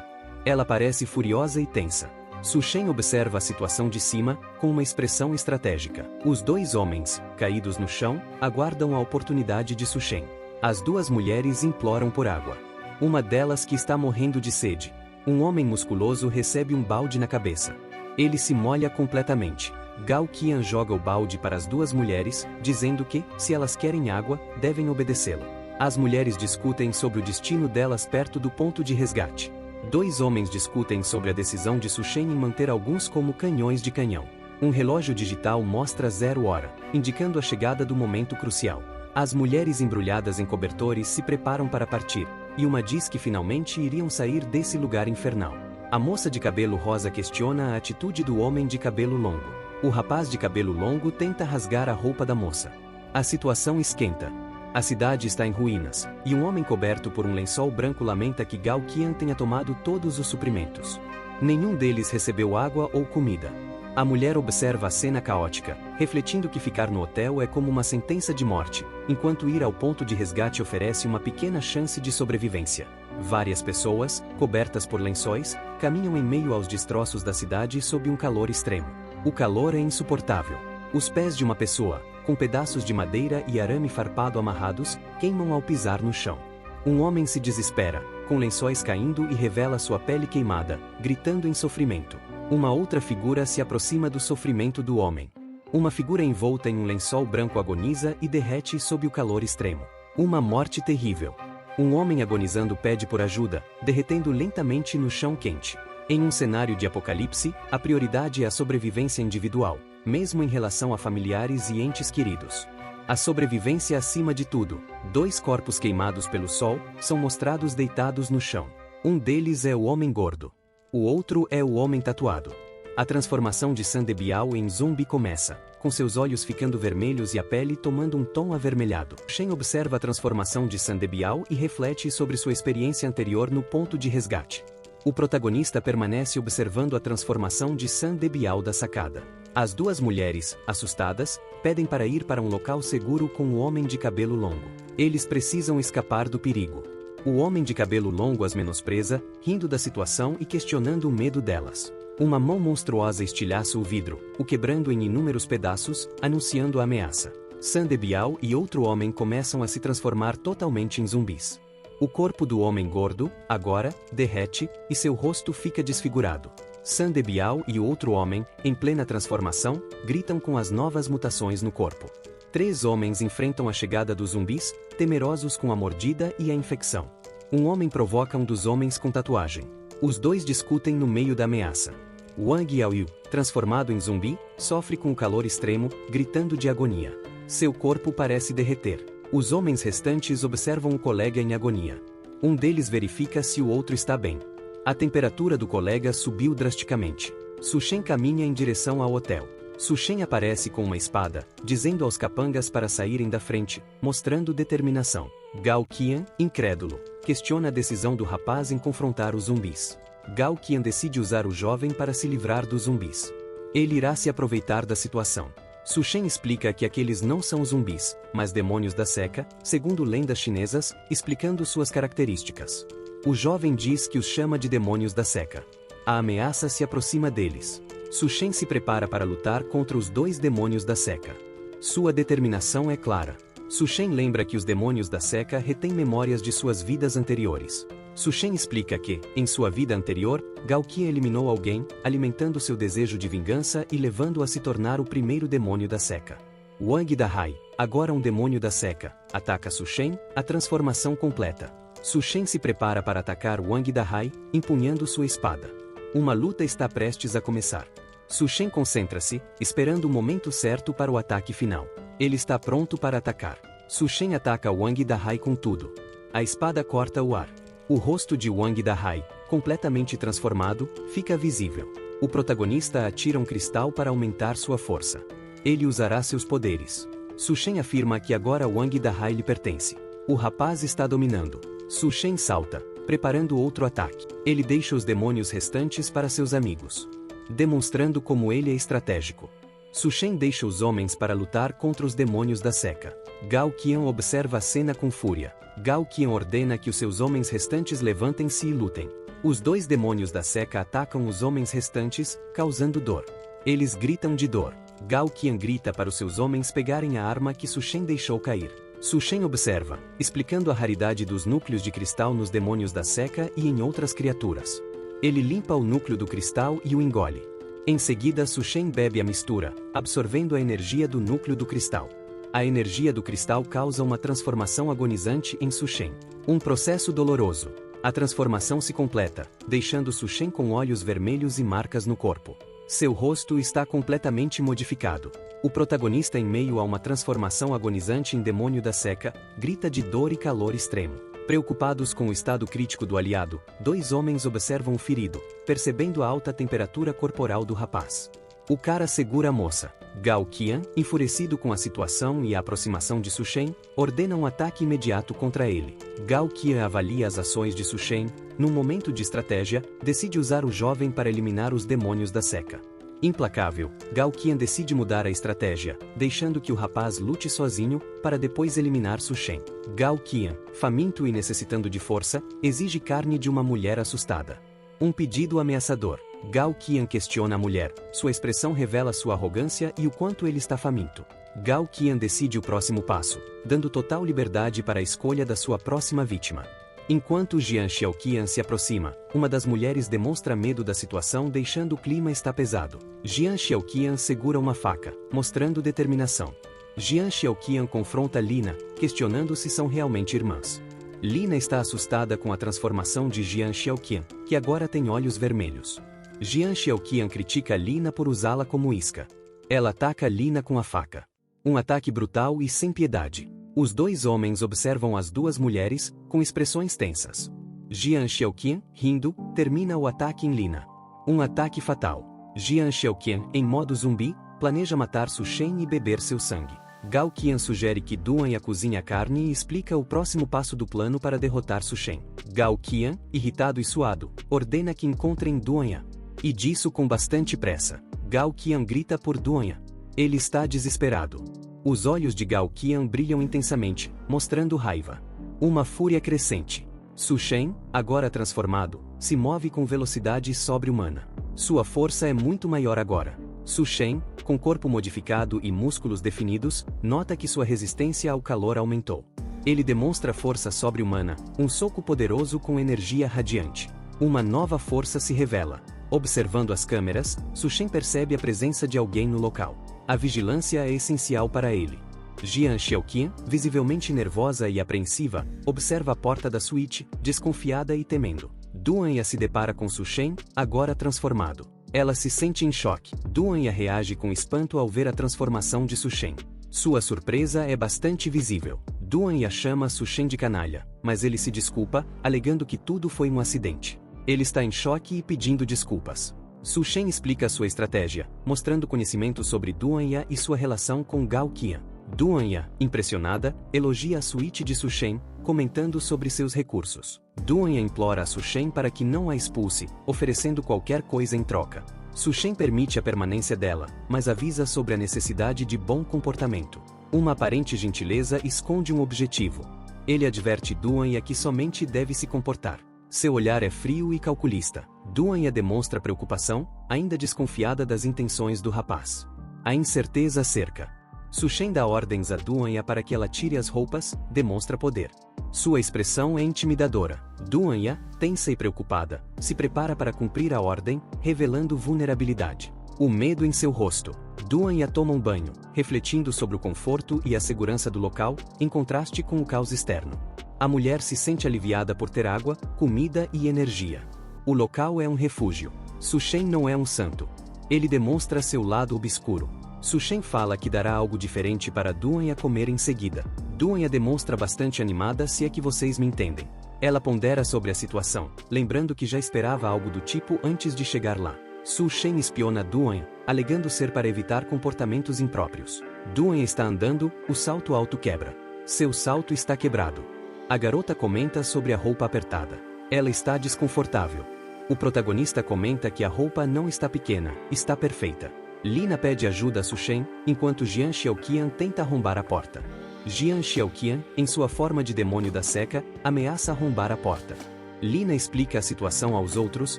Ela parece furiosa e tensa. Su Shen observa a situação de cima, com uma expressão estratégica. Os dois homens, caídos no chão, aguardam a oportunidade de Su Shen. As duas mulheres imploram por água. Uma delas que está morrendo de sede. Um homem musculoso recebe um balde na cabeça. Ele se molha completamente. Gao Qian joga o balde para as duas mulheres, dizendo que, se elas querem água, devem obedecê-lo. As mulheres discutem sobre o destino delas perto do ponto de resgate. Dois homens discutem sobre a decisão de Su Shen em manter alguns como canhões de canhão. Um relógio digital mostra 0 hora, indicando a chegada do momento crucial. As mulheres embrulhadas em cobertores se preparam para partir, e uma diz que finalmente iriam sair desse lugar infernal. A moça de cabelo rosa questiona a atitude do homem de cabelo longo. O rapaz de cabelo longo tenta rasgar a roupa da moça. A situação esquenta. A cidade está em ruínas, e um homem coberto por um lençol branco lamenta que Gao Qian tenha tomado todos os suprimentos. Nenhum deles recebeu água ou comida. A mulher observa a cena caótica, refletindo que ficar no hotel é como uma sentença de morte, enquanto ir ao ponto de resgate oferece uma pequena chance de sobrevivência. Várias pessoas, cobertas por lençóis, caminham em meio aos destroços da cidade sob um calor extremo. O calor é insuportável. Os pés de uma pessoa, com pedaços de madeira e arame farpado amarrados, queimam ao pisar no chão. Um homem se desespera, com lençóis caindo e revela sua pele queimada, gritando em sofrimento. Uma outra figura se aproxima do sofrimento do homem. Uma figura envolta em um lençol branco agoniza e derrete sob o calor extremo. Uma morte terrível. Um homem agonizando pede por ajuda, derretendo lentamente no chão quente. Em um cenário de apocalipse, a prioridade é a sobrevivência individual, mesmo em relação a familiares e entes queridos. A sobrevivência acima de tudo. 2 corpos queimados pelo sol são mostrados deitados no chão. Um deles é o homem gordo. O outro é o homem tatuado. A transformação de Sandebiao em zumbi começa, com seus olhos ficando vermelhos e a pele tomando um tom avermelhado. Shen observa a transformação de Sandebiao e reflete sobre sua experiência anterior no ponto de resgate. O protagonista permanece observando a transformação de Sandebiao da sacada. As duas mulheres, assustadas, pedem para ir para um local seguro com o homem de cabelo longo. Eles precisam escapar do perigo. O homem de cabelo longo as menospreza, rindo da situação e questionando o medo delas. Uma mão monstruosa estilhaça o vidro, o quebrando em inúmeros pedaços, anunciando a ameaça. Sandebiao e outro homem começam a se transformar totalmente em zumbis. O corpo do homem gordo, agora, derrete, e seu rosto fica desfigurado. Sandebiao e outro homem, em plena transformação, gritam com as novas mutações no corpo. 3 homens enfrentam a chegada dos zumbis, temerosos com a mordida e a infecção. Um homem provoca um dos homens com tatuagem. Os dois discutem no meio da ameaça. Wang Yaoyu, transformado em zumbi, sofre com o calor extremo, gritando de agonia. Seu corpo parece derreter. Os homens restantes observam o colega em agonia. Um deles verifica se o outro está bem. A temperatura do colega subiu drasticamente. Su Shen caminha em direção ao hotel. Su Shen aparece com uma espada, dizendo aos capangas para saírem da frente, mostrando determinação. Gao Qian, incrédulo, questiona a decisão do rapaz em confrontar os zumbis. Gao Qian decide usar o jovem para se livrar dos zumbis. Ele irá se aproveitar da situação. Su Shen explica que aqueles não são zumbis, mas demônios da seca, segundo lendas chinesas, explicando suas características. O jovem diz que os chama de demônios da seca. A ameaça se aproxima deles. Su Shen se prepara para lutar contra os 2 demônios da seca. Sua determinação é clara. Su Shen lembra que os demônios da seca retêm memórias de suas vidas anteriores. Su Shen explica que, em sua vida anterior, Gao Qian eliminou alguém, alimentando seu desejo de vingança e levando-o a se tornar o primeiro demônio da seca. Wang Dahai, agora um demônio da seca, ataca Su Shen, a transformação completa. Su Shen se prepara para atacar Wang Dahai, empunhando sua espada. Uma luta está prestes a começar. Su Shen concentra-se, esperando o momento certo para o ataque final. Ele está pronto para atacar. Su Shen ataca Wang Dahai com tudo. A espada corta o ar. O rosto de Wang Dahai, completamente transformado, fica visível. O protagonista atira um cristal para aumentar sua força. Ele usará seus poderes. Su Shen afirma que agora Wang Dahai lhe pertence. O rapaz está dominando. Su Shen salta, preparando outro ataque. Ele deixa os demônios restantes para seus amigos, demonstrando como ele é estratégico. Su Shen deixa os homens para lutar contra os demônios da seca. Gao Qian observa a cena com fúria. Gao Qian ordena que os seus homens restantes levantem-se e lutem. Os dois demônios da seca atacam os homens restantes, causando dor. Eles gritam de dor. Gao Qian grita para os seus homens pegarem a arma que Su Shen deixou cair. Su Shen observa, explicando a raridade dos núcleos de cristal nos demônios da seca e em outras criaturas. Ele limpa o núcleo do cristal e o engole. Em seguida, Su Shen bebe a mistura, absorvendo a energia do núcleo do cristal. A energia do cristal causa uma transformação agonizante em Su Shen. Um processo doloroso. A transformação se completa, deixando Su Shen com olhos vermelhos e marcas no corpo. Seu rosto está completamente modificado. O protagonista, em meio a uma transformação agonizante em demônio da seca, grita de dor e calor extremo. Preocupados com o estado crítico do aliado, dois homens observam o ferido, percebendo a alta temperatura corporal do rapaz. O cara segura a moça. Gao Qian, enfurecido com a situação e a aproximação de Su Shen, ordena um ataque imediato contra ele. Gao Qian avalia as ações de Su Shen. Num momento de estratégia, decide usar o jovem para eliminar os demônios da seca. Implacável, Gao Qian decide mudar a estratégia, deixando que o rapaz lute sozinho, para depois eliminar Su Shen. Gao Qian, faminto e necessitando de força, exige carne de uma mulher assustada. Um pedido ameaçador. Gao Qian questiona a mulher, sua expressão revela sua arrogância e o quanto ele está faminto. Gao Qian decide o próximo passo, dando total liberdade para a escolha da sua próxima vítima. Enquanto Jian Xiaoqian se aproxima, uma das mulheres demonstra medo da situação, deixando o clima estar pesado. Jian Xiaoqian segura uma faca, mostrando determinação. Jian Xiaoqian confronta Lina, questionando se são realmente irmãs. Lina está assustada com a transformação de Jian Xiaoqian, que agora tem olhos vermelhos. Jian Xiaoqian critica Lina por usá-la como isca. Ela ataca Lina com a faca. Um ataque brutal e sem piedade. Os dois homens observam as duas mulheres, com expressões tensas. Jian Xiaoqian, rindo, termina o ataque em Lina. Um ataque fatal. Jian Xiaoqian, em modo zumbi, planeja matar Su Shen e beber seu sangue. Gao Qian sugere que Duan cozinhe a carne e explica o próximo passo do plano para derrotar Su Shen. Gao Qian, irritado e suado, ordena que encontrem Duan. E disso com bastante pressa. Gao Qian grita por Duan. Ele está desesperado. Os olhos de Gao Qian brilham intensamente, mostrando raiva. Uma fúria crescente. Su Shen, agora transformado, se move com velocidade sobre-humana. Sua força é muito maior agora. Su Shen, com corpo modificado e músculos definidos, nota que sua resistência ao calor aumentou. Ele demonstra força sobre-humana, um soco poderoso com energia radiante. Uma nova força se revela. Observando as câmeras, Su Shen percebe a presença de alguém no local. A vigilância é essencial para ele. Jian Xiaoqian, visivelmente nervosa e apreensiva, observa a porta da suíte, desconfiada e temendo. Duan se depara com Su Shen, agora transformado. Ela se sente em choque. Duan reage com espanto ao ver a transformação de Su Shen. Sua surpresa é bastante visível. Duan chama Su Shen de canalha, mas ele se desculpa, alegando que tudo foi um acidente. Ele está em choque e pedindo desculpas. Su Shen explica sua estratégia, mostrando conhecimento sobre Duan e sua relação com Gao Qian. Duan, impressionada, elogia a suíte de Su Shen, comentando sobre seus recursos. Duan implora a Su Shen para que não a expulse, oferecendo qualquer coisa em troca. Su Shen permite a permanência dela, mas avisa sobre a necessidade de bom comportamento. Uma aparente gentileza esconde um objetivo. Ele adverte Duan que somente deve se comportar. Seu olhar é frio e calculista. Duan demonstra preocupação, ainda desconfiada das intenções do rapaz. A incerteza cerca. Su Shen dá ordens a Duan para que ela tire as roupas, demonstra poder. Sua expressão é intimidadora. Duan, tensa e preocupada, se prepara para cumprir a ordem, revelando vulnerabilidade. O medo em seu rosto. Duan toma um banho, refletindo sobre o conforto e a segurança do local, em contraste com o caos externo. A mulher se sente aliviada por ter água, comida e energia. O local é um refúgio. Su Shen não é um santo. Ele demonstra seu lado obscuro. Su Shen fala que dará algo diferente para Duan comer em seguida. Duan demonstra bastante animada, se é que vocês me entendem. Ela pondera sobre a situação, lembrando que já esperava algo do tipo antes de chegar lá. Su Shen espiona Duan, alegando ser para evitar comportamentos impróprios. Duan está andando, o salto alto quebra. Seu salto está quebrado. A garota comenta sobre a roupa apertada. Ela está desconfortável. O protagonista comenta que a roupa não está pequena, está perfeita. Lina pede ajuda a Su Shen, enquanto Jian Xiaoqian tenta arrombar a porta. Jian Xiaoqian, em sua forma de demônio da seca, ameaça arrombar a porta. Lina explica a situação aos outros,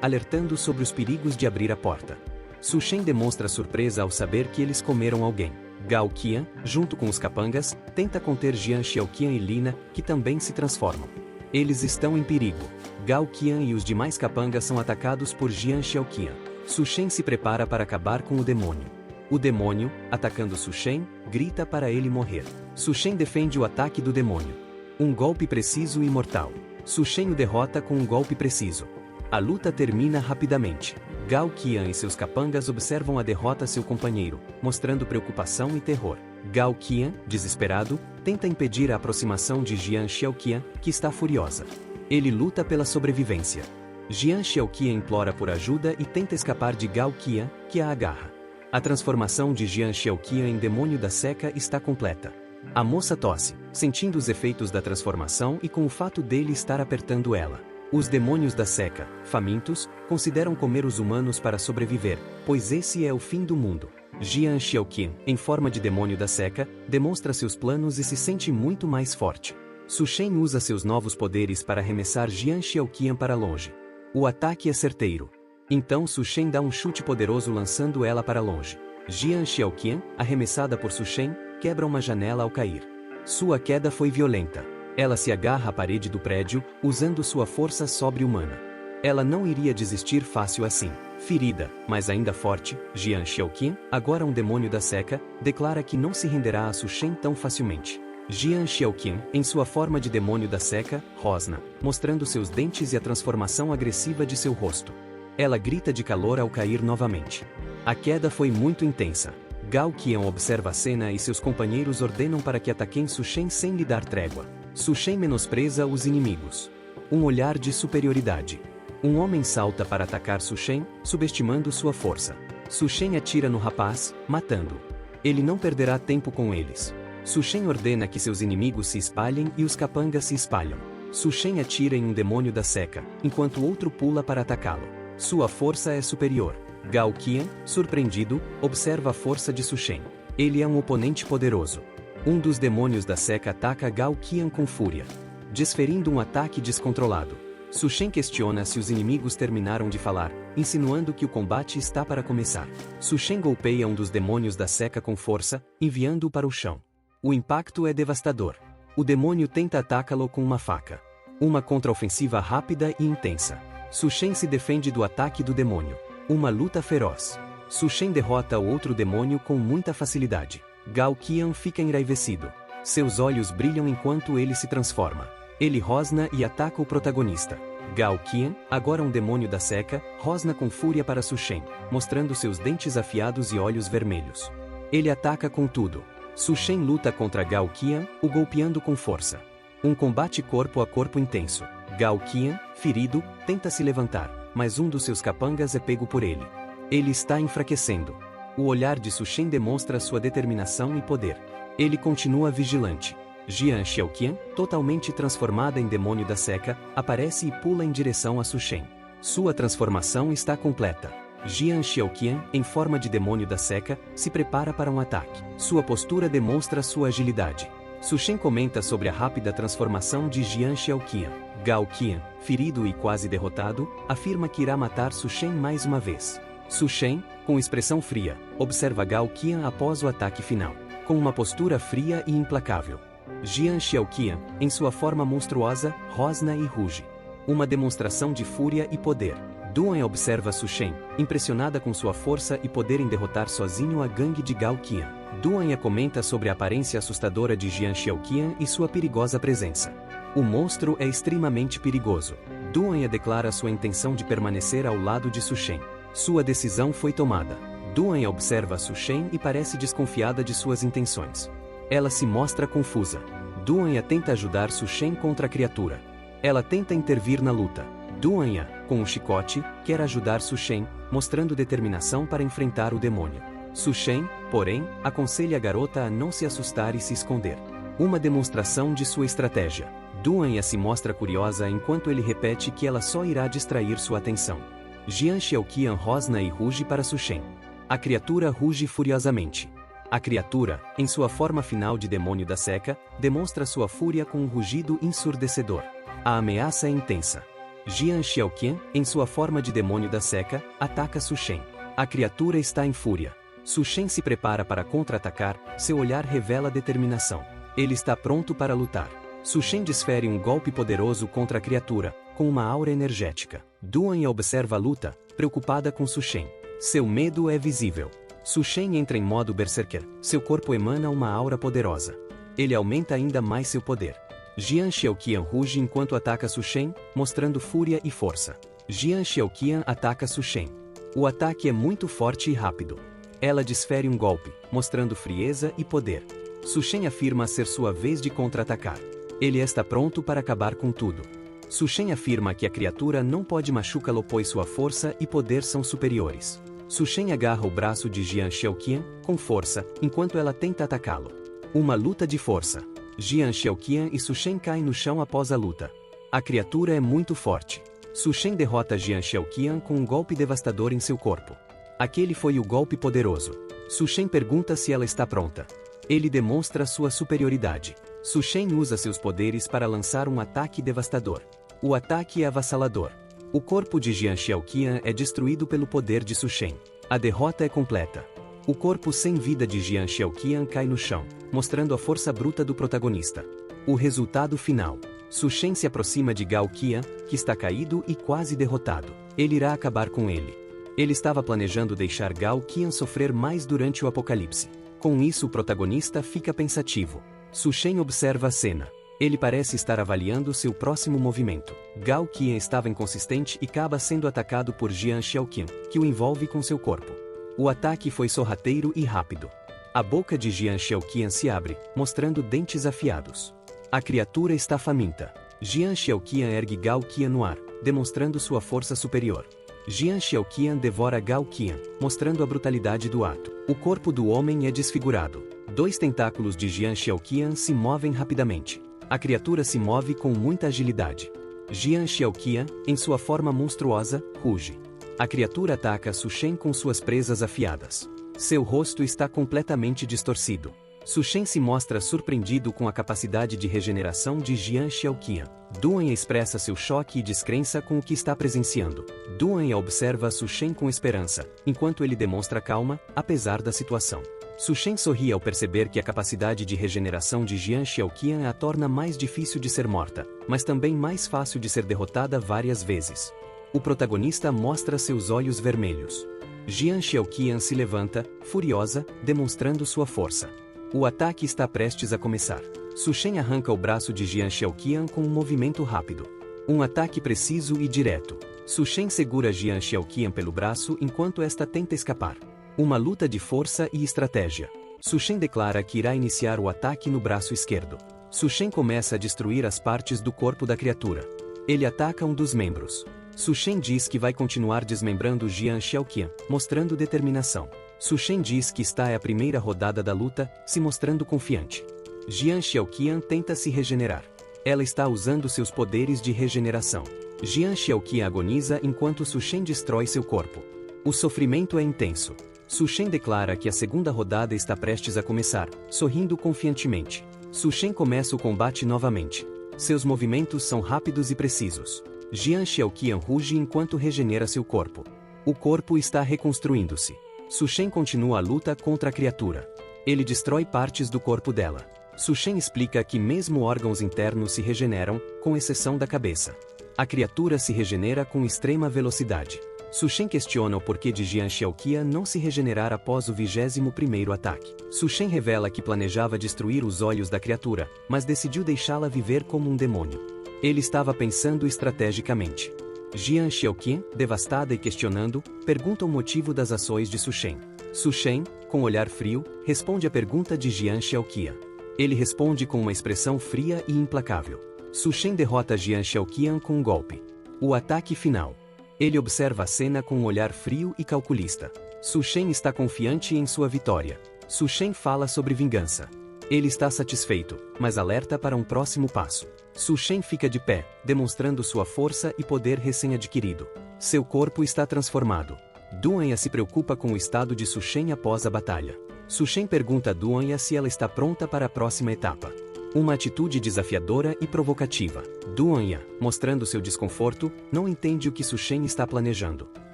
alertando sobre os perigos de abrir a porta. Su Shen demonstra surpresa ao saber que eles comeram alguém. Gao Qian, junto com os capangas, tenta conter Jian Xiaoqian e Lina, que também se transformam. Eles estão em perigo. Gao Qian e os demais capangas são atacados por Jian Xiaoqian. Su Shen se prepara para acabar com o demônio. O demônio, atacando Su Shen, grita para ele morrer. Su Shen defende o ataque do demônio. Um golpe preciso e mortal. Su Shen o derrota com um golpe preciso. A luta termina rapidamente. Gao Qian e seus capangas observam a derrota seu companheiro, mostrando preocupação e terror. Gao Qian, desesperado, tenta impedir a aproximação de Jian Xiaoqian, que está furiosa. Ele luta pela sobrevivência. Jian Xiaoqian implora por ajuda e tenta escapar de Gao Qian, que a agarra. A transformação de Jian Xiaoqian em demônio da seca está completa. A moça tosse, sentindo os efeitos da transformação e com o fato dele estar apertando ela. Os demônios da seca, famintos, consideram comer os humanos para sobreviver, pois esse é o fim do mundo. Jian Xiaoqian, em forma de demônio da seca, demonstra seus planos e se sente muito mais forte. Su Shen usa seus novos poderes para arremessar Jian Xiaoqian para longe. O ataque é certeiro. Então Su Shen dá um chute poderoso lançando ela para longe. Jian Xiaoqian, arremessada por Su Shen, quebra uma janela ao cair. Sua queda foi violenta. Ela se agarra à parede do prédio, usando sua força sobre-humana. Ela não iria desistir fácil assim. Ferida, mas ainda forte, Jian Xiaoqian, agora um demônio da seca, declara que não se renderá a Su Shen tão facilmente. Jian Xiaoqian, em sua forma de demônio da seca, rosna, mostrando seus dentes e a transformação agressiva de seu rosto. Ela grita de calor ao cair novamente. A queda foi muito intensa. Gao Qian observa a cena e seus companheiros ordenam para que ataquem Su Shen sem lhe dar trégua. Su Shen menospreza os inimigos. Um olhar de superioridade. Um homem salta para atacar Su Shen, subestimando sua força. Su Shen atira no rapaz, matando-o. Ele não perderá tempo com eles. Su Shen ordena que seus inimigos se espalhem e os capangas se espalham. Su Shen atira em um demônio da seca, enquanto outro pula para atacá-lo. Sua força é superior. Gao Qian, surpreendido, observa a força de Su Shen. Ele é um oponente poderoso. Um dos demônios da seca ataca Gao Qian com fúria, desferindo um ataque descontrolado. Su Shen questiona se os inimigos terminaram de falar, insinuando que o combate está para começar. Su Shen golpeia um dos demônios da seca com força, enviando-o para o chão. O impacto é devastador. O demônio tenta atacá-lo com uma faca. Uma contraofensiva rápida e intensa. Su Shen se defende do ataque do demônio. Uma luta feroz. Su Shen derrota o outro demônio com muita facilidade. Gao Qian fica enraivecido. Seus olhos brilham enquanto ele se transforma. Ele rosna e ataca o protagonista. Gao Qian, agora um demônio da seca, rosna com fúria para Su Shen, mostrando seus dentes afiados e olhos vermelhos. Ele ataca com tudo. Su Shen luta contra Gao Qian, o golpeando com força. Um combate corpo a corpo intenso. Gao Qian, ferido, tenta se levantar, mas um dos seus capangas é pego por ele. Ele está enfraquecendo. O olhar de Su Shen demonstra sua determinação e poder. Ele continua vigilante. Jian Xiaoqian, totalmente transformada em demônio da seca, aparece e pula em direção a Su Shen. Sua transformação está completa. Jian Xiaoqian, em forma de demônio da seca, se prepara para um ataque. Sua postura demonstra sua agilidade. Su Shen comenta sobre a rápida transformação de Jian Xiaoqian. Gao Qian, ferido e quase derrotado, afirma que irá matar Su Shen mais uma vez. Su Shen, com expressão fria, observa Gao Qian após o ataque final, com uma postura fria e implacável. Jian Xiaoqian, em sua forma monstruosa, rosna e ruge. Uma demonstração de fúria e poder. Duan observa Su Shen, impressionada com sua força e poder em derrotar sozinho a gangue de Gao Qian. Duan comenta sobre a aparência assustadora de Jian Xiaoqian e sua perigosa presença. O monstro é extremamente perigoso. Duan declara sua intenção de permanecer ao lado de Su Shen. Sua decisão foi tomada. Duan observa Su Shen e parece desconfiada de suas intenções. Ela se mostra confusa. Duan tenta ajudar Su Shen contra a criatura. Ela tenta intervir na luta. Duan Com o chicote, quer ajudar Su Shen, mostrando determinação para enfrentar o demônio. Su Shen, porém, aconselha a garota a não se assustar e se esconder. Uma demonstração de sua estratégia. Duan se mostra curiosa enquanto ele repete que ela só irá distrair sua atenção. Jian Xiaoqian rosna e ruge para Su Shen. A criatura ruge furiosamente. A criatura, em sua forma final de demônio da seca, demonstra sua fúria com um rugido ensurdecedor. A ameaça é intensa. Jian Xiaoqian, em sua forma de demônio da seca, ataca Su Shen. A criatura está em fúria. Su Shen se prepara para contra-atacar, seu olhar revela determinação. Ele está pronto para lutar. Su Shen desfere um golpe poderoso contra a criatura, com uma aura energética. Duan observa a luta, preocupada com Su Shen. Seu medo é visível. Su Shen entra em modo berserker, seu corpo emana uma aura poderosa. Ele aumenta ainda mais seu poder. Jian Xiaoqian ruge enquanto ataca Su Shen, mostrando fúria e força. Jian Xiaoqian ataca Su Shen. O ataque é muito forte e rápido. Ela desfere um golpe, mostrando frieza e poder. Su Shen afirma ser sua vez de contra-atacar. Ele está pronto para acabar com tudo. Su Shen afirma que a criatura não pode machucá-lo pois sua força e poder são superiores. Su Shen agarra o braço de Jian Xiaoqian, com força, enquanto ela tenta atacá-lo. Uma luta de força. Jian Xiaoqian e Su Shen caem no chão após a luta. A criatura é muito forte. Su Shen derrota Jian Xiaoqian com um golpe devastador em seu corpo. Aquele foi o golpe poderoso. Su Shen pergunta se ela está pronta. Ele demonstra sua superioridade. Su Shen usa seus poderes para lançar um ataque devastador. O ataque é avassalador. O corpo de Jian Xiaoqian é destruído pelo poder de Su Shen. A derrota é completa. O corpo sem vida de Jian Xiaoqian cai no chão, mostrando a força bruta do protagonista. O resultado final. Su Shen se aproxima de Gao Qian, que está caído e quase derrotado. Ele irá acabar com ele. Ele estava planejando deixar Gao Qian sofrer mais durante o apocalipse. Com isso o protagonista fica pensativo. Su Shen observa a cena. Ele parece estar avaliando seu próximo movimento. Gao Qian estava inconsistente e acaba sendo atacado por Jian Xiaoqian, que o envolve com seu corpo. O ataque foi sorrateiro e rápido. A boca de Jian Xiaoqian se abre, mostrando dentes afiados. A criatura está faminta. Jian Xiaoqian ergue Gao Qian no ar, demonstrando sua força superior. Jian Xiaoqian devora Gao Qian, mostrando a brutalidade do ato. O corpo do homem é desfigurado. 2 tentáculos de Jian Xiaoqian se movem rapidamente. A criatura se move com muita agilidade. Jian Xiaoqian, em sua forma monstruosa, ruge. A criatura ataca Su Shen com suas presas afiadas. Seu rosto está completamente distorcido. Su Shen se mostra surpreendido com a capacidade de regeneração de Jian Xiaoqian. Duan expressa seu choque e descrença com o que está presenciando. Duan observa Su Shen com esperança, enquanto ele demonstra calma, apesar da situação. Su Shen sorri ao perceber que a capacidade de regeneração de Jian Xiaoqian a torna mais difícil de ser morta, mas também mais fácil de ser derrotada várias vezes. O protagonista mostra seus olhos vermelhos. Jian Xiaoqian se levanta, furiosa, demonstrando sua força. O ataque está prestes a começar. Su Shen arranca o braço de Jian Xiaoqian com um movimento rápido. Um ataque preciso e direto. Su Shen segura Jian Xiaoqian pelo braço enquanto esta tenta escapar. Uma luta de força e estratégia. Su Shen declara que irá iniciar o ataque no braço esquerdo. Su Shen começa a destruir as partes do corpo da criatura. Ele ataca um dos membros. Su Shen diz que vai continuar desmembrando Jian Xiaoqian, mostrando determinação. Su Shen diz que esta é a primeira rodada da luta, se mostrando confiante. Jian Xiaoqian tenta se regenerar. Ela está usando seus poderes de regeneração. Jian Xiaoqian agoniza enquanto Su Shen destrói seu corpo. O sofrimento é intenso. Su Shen declara que a segunda rodada está prestes a começar, sorrindo confiantemente. Su Shen começa o combate novamente. Seus movimentos são rápidos e precisos. Jian Xiaoqian ruge enquanto regenera seu corpo. O corpo está reconstruindo-se. Su Shen continua a luta contra a criatura. Ele destrói partes do corpo dela. Su Shen explica que mesmo órgãos internos se regeneram, com exceção da cabeça. A criatura se regenera com extrema velocidade. Su Shen questiona o porquê de Jian Xiaoqian não se regenerar após o 21º ataque. Su Shen revela que planejava destruir os olhos da criatura, mas decidiu deixá-la viver como um demônio. Ele estava pensando estrategicamente. Jian Xiaoqian, devastada e questionando, pergunta o motivo das ações de Su Shen. Su Shen, com olhar frio, responde à pergunta de Jian Xiaoqian. Ele responde com uma expressão fria e implacável. Su Shen derrota Jian Xiaoqian com um golpe. O ataque final. Ele observa a cena com um olhar frio e calculista. Su Shen está confiante em sua vitória. Su Shen fala sobre vingança. Ele está satisfeito, mas alerta para um próximo passo. Su Shen fica de pé, demonstrando sua força e poder recém-adquirido. Seu corpo está transformado. Duanya se preocupa com o estado de Su Shen após a batalha. Su Shen pergunta a Duanya se ela está pronta para a próxima etapa. Uma atitude desafiadora e provocativa. Duanya, mostrando seu desconforto, não entende o que Su Shen está planejando.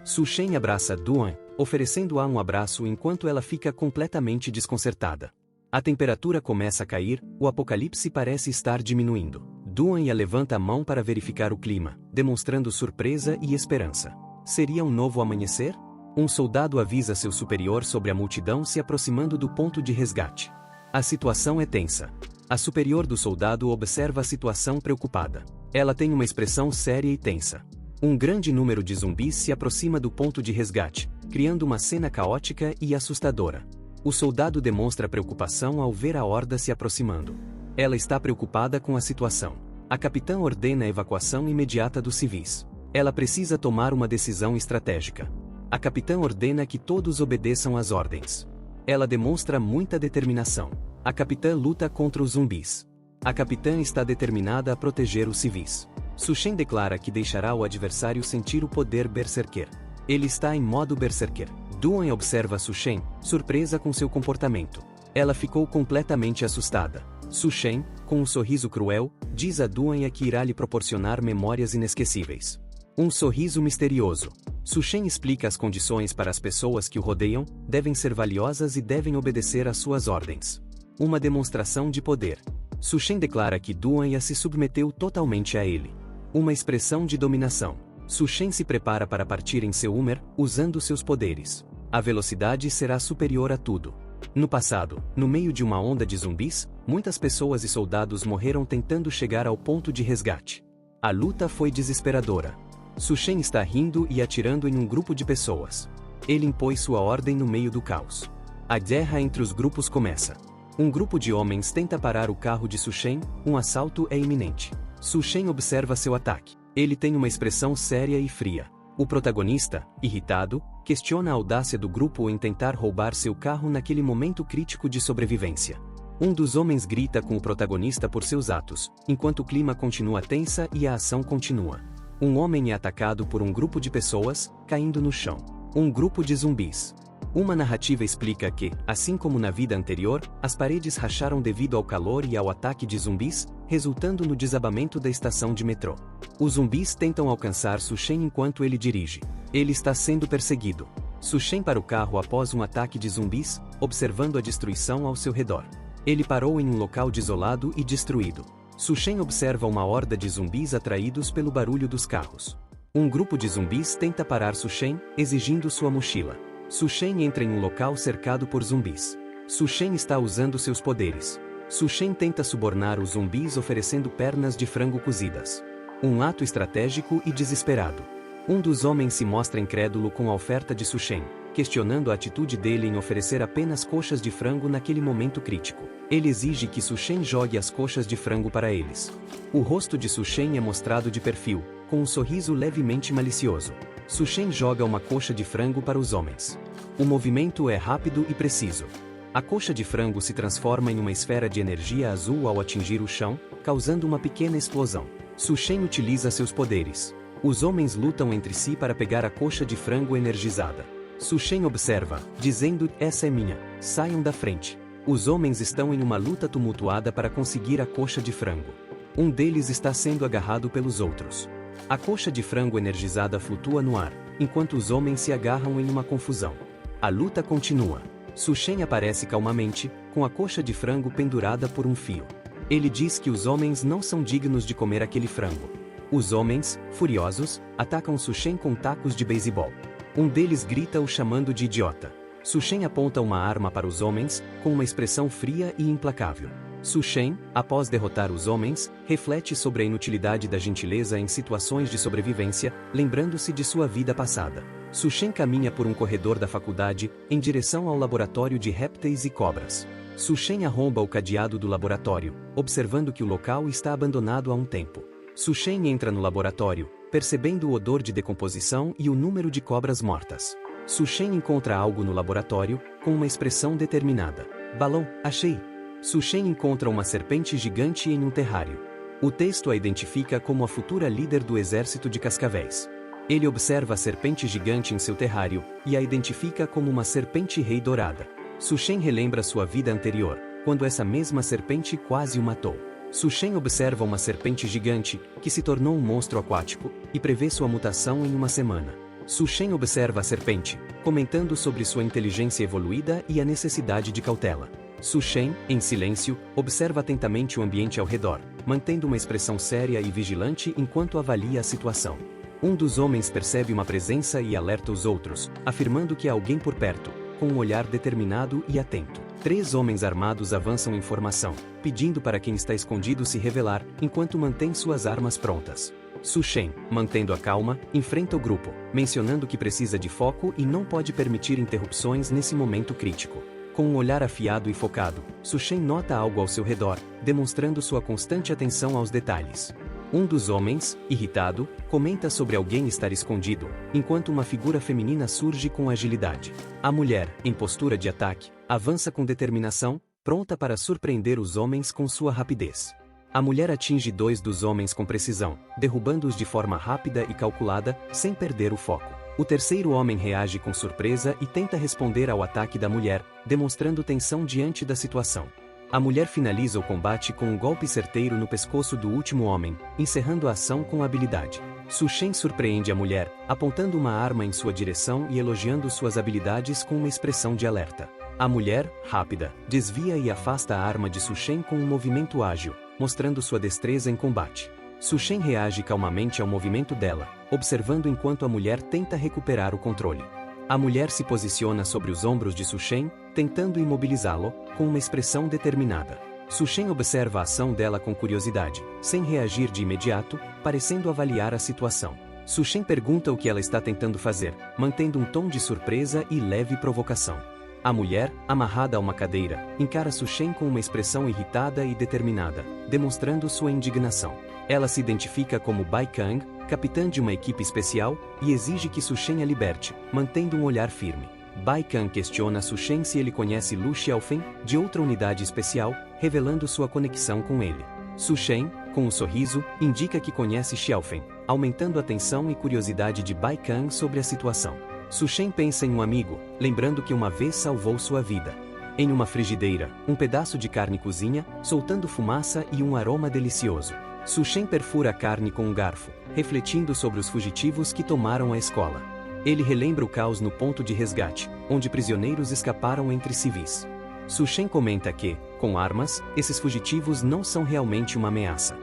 Su Shen abraça Duanya, oferecendo-a um abraço enquanto ela fica completamente desconcertada. A temperatura começa a cair, o apocalipse parece estar diminuindo. Duanya levanta a mão para verificar o clima, demonstrando surpresa e esperança. Seria um novo amanhecer? Um soldado avisa seu superior sobre a multidão se aproximando do ponto de resgate. A situação é tensa. A superior do soldado observa a situação preocupada. Ela tem uma expressão séria e tensa. Um grande número de zumbis se aproxima do ponto de resgate, criando uma cena caótica e assustadora. O soldado demonstra preocupação ao ver a horda se aproximando. Ela está preocupada com a situação. A capitã ordena a evacuação imediata dos civis. Ela precisa tomar uma decisão estratégica. A capitã ordena que todos obedeçam às ordens. Ela demonstra muita determinação. A capitã luta contra os zumbis. A capitã está determinada a proteger os civis. Su Shen declara que deixará o adversário sentir o poder berserker. Ele está em modo berserker. Duanya observa Su Shen, surpresa com seu comportamento. Ela ficou completamente assustada. Su Shen, com um sorriso cruel, diz a Duanya que irá lhe proporcionar memórias inesquecíveis. Um sorriso misterioso. Su Shen explica as condições para as pessoas que o rodeiam, devem ser valiosas e devem obedecer às suas ordens. Uma demonstração de poder. Su Shen declara que Duanya se submeteu totalmente a ele. Uma expressão de dominação. Su Shen se prepara para partir em seu Hummer, usando seus poderes. A velocidade será superior a tudo. No passado, no meio de uma onda de zumbis, muitas pessoas e soldados morreram tentando chegar ao ponto de resgate. A luta foi desesperadora. Su Shen está rindo e atirando em um grupo de pessoas. Ele impôs sua ordem no meio do caos. A guerra entre os grupos começa. Um grupo de homens tenta parar o carro de Su Shen, um assalto é iminente. Su Shen observa seu ataque. Ele tem uma expressão séria e fria. O protagonista, irritado, questiona a audácia do grupo em tentar roubar seu carro naquele momento crítico de sobrevivência. Um dos homens grita com o protagonista por seus atos, enquanto o clima continua tensa e a ação continua. Um homem é atacado por um grupo de pessoas, caindo no chão. Um grupo de zumbis. Uma narrativa explica que, assim como na vida anterior, as paredes racharam devido ao calor e ao ataque de zumbis, resultando no desabamento da estação de metrô. Os zumbis tentam alcançar Su Shen enquanto ele dirige. Ele está sendo perseguido. Su Shen para o carro após um ataque de zumbis, observando a destruição ao seu redor. Ele parou em um local desolado e destruído. Su Shen observa uma horda de zumbis atraídos pelo barulho dos carros. Um grupo de zumbis tenta parar Su Shen, exigindo sua mochila. Su Shen entra em um local cercado por zumbis. Su Shen está usando seus poderes. Su Shen tenta subornar os zumbis oferecendo pernas de frango cozidas. Um ato estratégico e desesperado. Um dos homens se mostra incrédulo com a oferta de Su Shen, questionando a atitude dele em oferecer apenas coxas de frango naquele momento crítico. Ele exige que Su Shen jogue as coxas de frango para eles. O rosto de Su Shen é mostrado de perfil, com um sorriso levemente malicioso. Su Shen joga uma coxa de frango para os homens. O movimento é rápido e preciso. A coxa de frango se transforma em uma esfera de energia azul ao atingir o chão, causando uma pequena explosão. Su Shen utiliza seus poderes. Os homens lutam entre si para pegar a coxa de frango energizada. Su Shen observa, dizendo: "Essa é minha, saiam da frente." Os homens estão em uma luta tumultuada para conseguir a coxa de frango. Um deles está sendo agarrado pelos outros. A coxa de frango energizada flutua no ar, enquanto os homens se agarram em uma confusão. A luta continua. Su Shen aparece calmamente, com a coxa de frango pendurada por um fio. Ele diz que os homens não são dignos de comer aquele frango. Os homens, furiosos, atacam Su Shen com tacos de beisebol. Um deles grita o chamando de idiota. Su Shen aponta uma arma para os homens, com uma expressão fria e implacável. Su Shen, após derrotar os homens, reflete sobre a inutilidade da gentileza em situações de sobrevivência, lembrando-se de sua vida passada. Su Shen caminha por um corredor da faculdade, em direção ao laboratório de répteis e cobras. Su Shen arromba o cadeado do laboratório, observando que o local está abandonado há um tempo. Su Shen entra no laboratório, percebendo o odor de decomposição e o número de cobras mortas. Su Shen encontra algo no laboratório, com uma expressão determinada. Balão, achei! Su Shen encontra uma serpente gigante em um terrário. O texto a identifica como a futura líder do exército de cascavéis. Ele observa a serpente gigante em seu terrário, e a identifica como uma serpente-rei dourada. Su Shen relembra sua vida anterior, quando essa mesma serpente quase o matou. Su Shen observa uma serpente gigante, que se tornou um monstro aquático, e prevê sua mutação em uma semana. Su Shen observa a serpente, comentando sobre sua inteligência evoluída e a necessidade de cautela. Su Shen, em silêncio, observa atentamente o ambiente ao redor, mantendo uma expressão séria e vigilante enquanto avalia a situação. Um dos homens percebe uma presença e alerta os outros, afirmando que há alguém por perto, com um olhar determinado e atento. 3 homens armados avançam em formação, pedindo para quem está escondido se revelar, enquanto mantém suas armas prontas. Su Shen, mantendo a calma, enfrenta o grupo, mencionando que precisa de foco e não pode permitir interrupções nesse momento crítico. Com um olhar afiado e focado, Su Shen nota algo ao seu redor, demonstrando sua constante atenção aos detalhes. Um dos homens, irritado, comenta sobre alguém estar escondido, enquanto uma figura feminina surge com agilidade. A mulher, em postura de ataque, avança com determinação, pronta para surpreender os homens com sua rapidez. A mulher atinge 2 dos homens com precisão, derrubando-os de forma rápida e calculada, sem perder o foco. O terceiro homem reage com surpresa e tenta responder ao ataque da mulher, demonstrando tensão diante da situação. A mulher finaliza o combate com um golpe certeiro no pescoço do último homem, encerrando a ação com habilidade. Su Shen surpreende a mulher, apontando uma arma em sua direção e elogiando suas habilidades com uma expressão de alerta. A mulher, rápida, desvia e afasta a arma de Su Shen com um movimento ágil, mostrando sua destreza em combate. Su Shen reage calmamente ao movimento dela, observando enquanto a mulher tenta recuperar o controle. A mulher se posiciona sobre os ombros de Su Shen, tentando imobilizá-lo, com uma expressão determinada. Su Shen observa a ação dela com curiosidade, sem reagir de imediato, parecendo avaliar a situação. Su Shen pergunta o que ela está tentando fazer, mantendo um tom de surpresa e leve provocação. A mulher, amarrada a uma cadeira, encara Su Shen com uma expressão irritada e determinada, demonstrando sua indignação. Ela se identifica como Bai Kang, capitã de uma equipe especial, e exige que Su Shen a liberte, mantendo um olhar firme. Bai Kang questiona Su Shen se ele conhece Lu Xiaofeng, de outra unidade especial, revelando sua conexão com ele. Su Shen, com um sorriso, indica que conhece Xiaofeng, aumentando a atenção e curiosidade de Bai Kang sobre a situação. Su Shen pensa em um amigo, lembrando que uma vez salvou sua vida. Em uma frigideira, um pedaço de carne cozinha, soltando fumaça e um aroma delicioso. Su Shen perfura a carne com um garfo, refletindo sobre os fugitivos que tomaram a escola. Ele relembra o caos no ponto de resgate, onde prisioneiros escaparam entre civis. Su Shen comenta que, com armas, esses fugitivos não são realmente uma ameaça.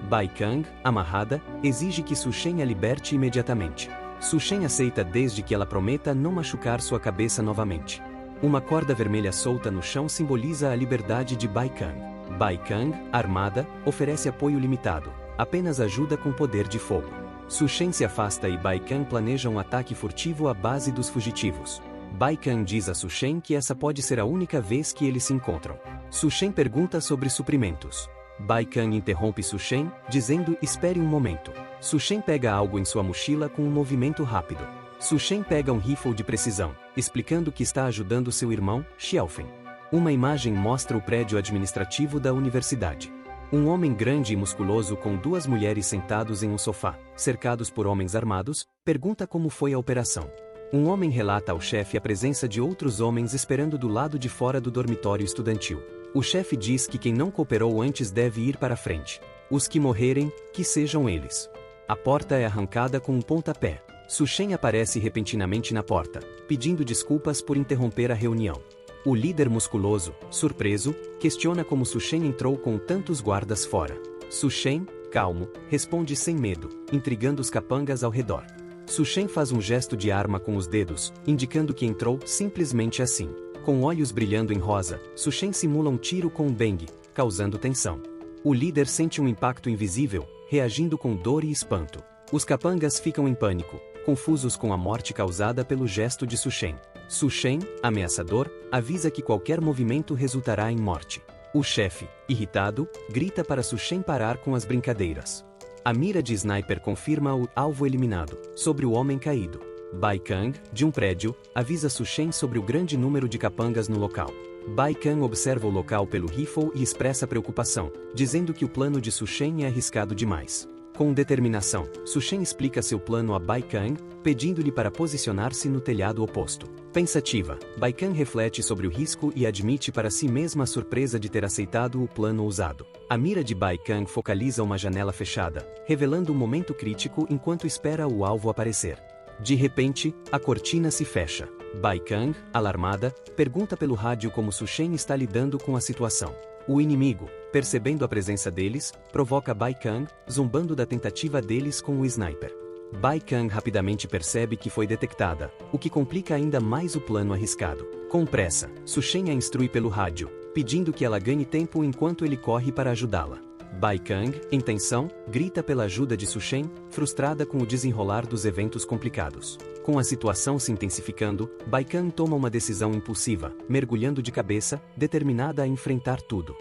Bai Kang, amarrada, exige que Su Shen a liberte imediatamente. Su Shen aceita desde que ela prometa não machucar sua cabeça novamente. Uma corda vermelha solta no chão simboliza a liberdade de Bai Kang. Bai Kang, armada, oferece apoio limitado, apenas ajuda com poder de fogo. Su Shen se afasta e Bai Kang planeja um ataque furtivo à base dos fugitivos. Bai Kang diz a Su Shen que essa pode ser a única vez que eles se encontram. Su Shen pergunta sobre suprimentos. Bai Kang interrompe Su Shen, dizendo: espere um momento. Su Shen pega algo em sua mochila com um movimento rápido. Su Shen pega um rifle de precisão, explicando que está ajudando seu irmão, Xiaofeng. Uma imagem mostra o prédio administrativo da universidade. Um homem grande e musculoso com 2 mulheres sentados em um sofá, cercados por homens armados, pergunta como foi a operação. Um homem relata ao chefe a presença de outros homens esperando do lado de fora do dormitório estudantil. O chefe diz que quem não cooperou antes deve ir para frente. Os que morrerem, que sejam eles. A porta é arrancada com um pontapé. Su Shen aparece repentinamente na porta, pedindo desculpas por interromper a reunião. O líder musculoso, surpreso, questiona como Su Shen entrou com tantos guardas fora. Su Shen, calmo, responde sem medo, intrigando os capangas ao redor. Su Shen faz um gesto de arma com os dedos, indicando que entrou simplesmente assim. Com olhos brilhando em rosa, Su Shen simula um tiro com um bang, causando tensão. O líder sente um impacto invisível, reagindo com dor e espanto. Os capangas ficam em pânico, confusos com a morte causada pelo gesto de Su Shen. Su Shen, ameaçador, avisa que qualquer movimento resultará em morte. O chefe, irritado, grita para Su Shen parar com as brincadeiras. A mira de sniper confirma o alvo eliminado, sobre o homem caído. Bai Kang, de um prédio, avisa Su Shen sobre o grande número de capangas no local. Bai Kang observa o local pelo rifle e expressa preocupação, dizendo que o plano de Su Shen é arriscado demais. Com determinação, Su Shen explica seu plano a Bai Kang, pedindo-lhe para posicionar-se no telhado oposto. Pensativa, Bai Kang reflete sobre o risco e admite para si mesma a surpresa de ter aceitado o plano ousado. A mira de Bai Kang focaliza uma janela fechada, revelando um momento crítico enquanto espera o alvo aparecer. De repente, a cortina se fecha. Bai Kang, alarmada, pergunta pelo rádio como Su Shen está lidando com a situação. O inimigo, percebendo a presença deles, provoca Bai Kang, zombando da tentativa deles com o sniper. Bai Kang rapidamente percebe que foi detectada, o que complica ainda mais o plano arriscado. Com pressa, Su Shen a instrui pelo rádio, pedindo que ela ganhe tempo enquanto ele corre para ajudá-la. Bai Kang, em tensão, grita pela ajuda de Su Shen, frustrada com o desenrolar dos eventos complicados. Com a situação se intensificando, Bai Kang toma uma decisão impulsiva, mergulhando de cabeça, determinada a enfrentar tudo.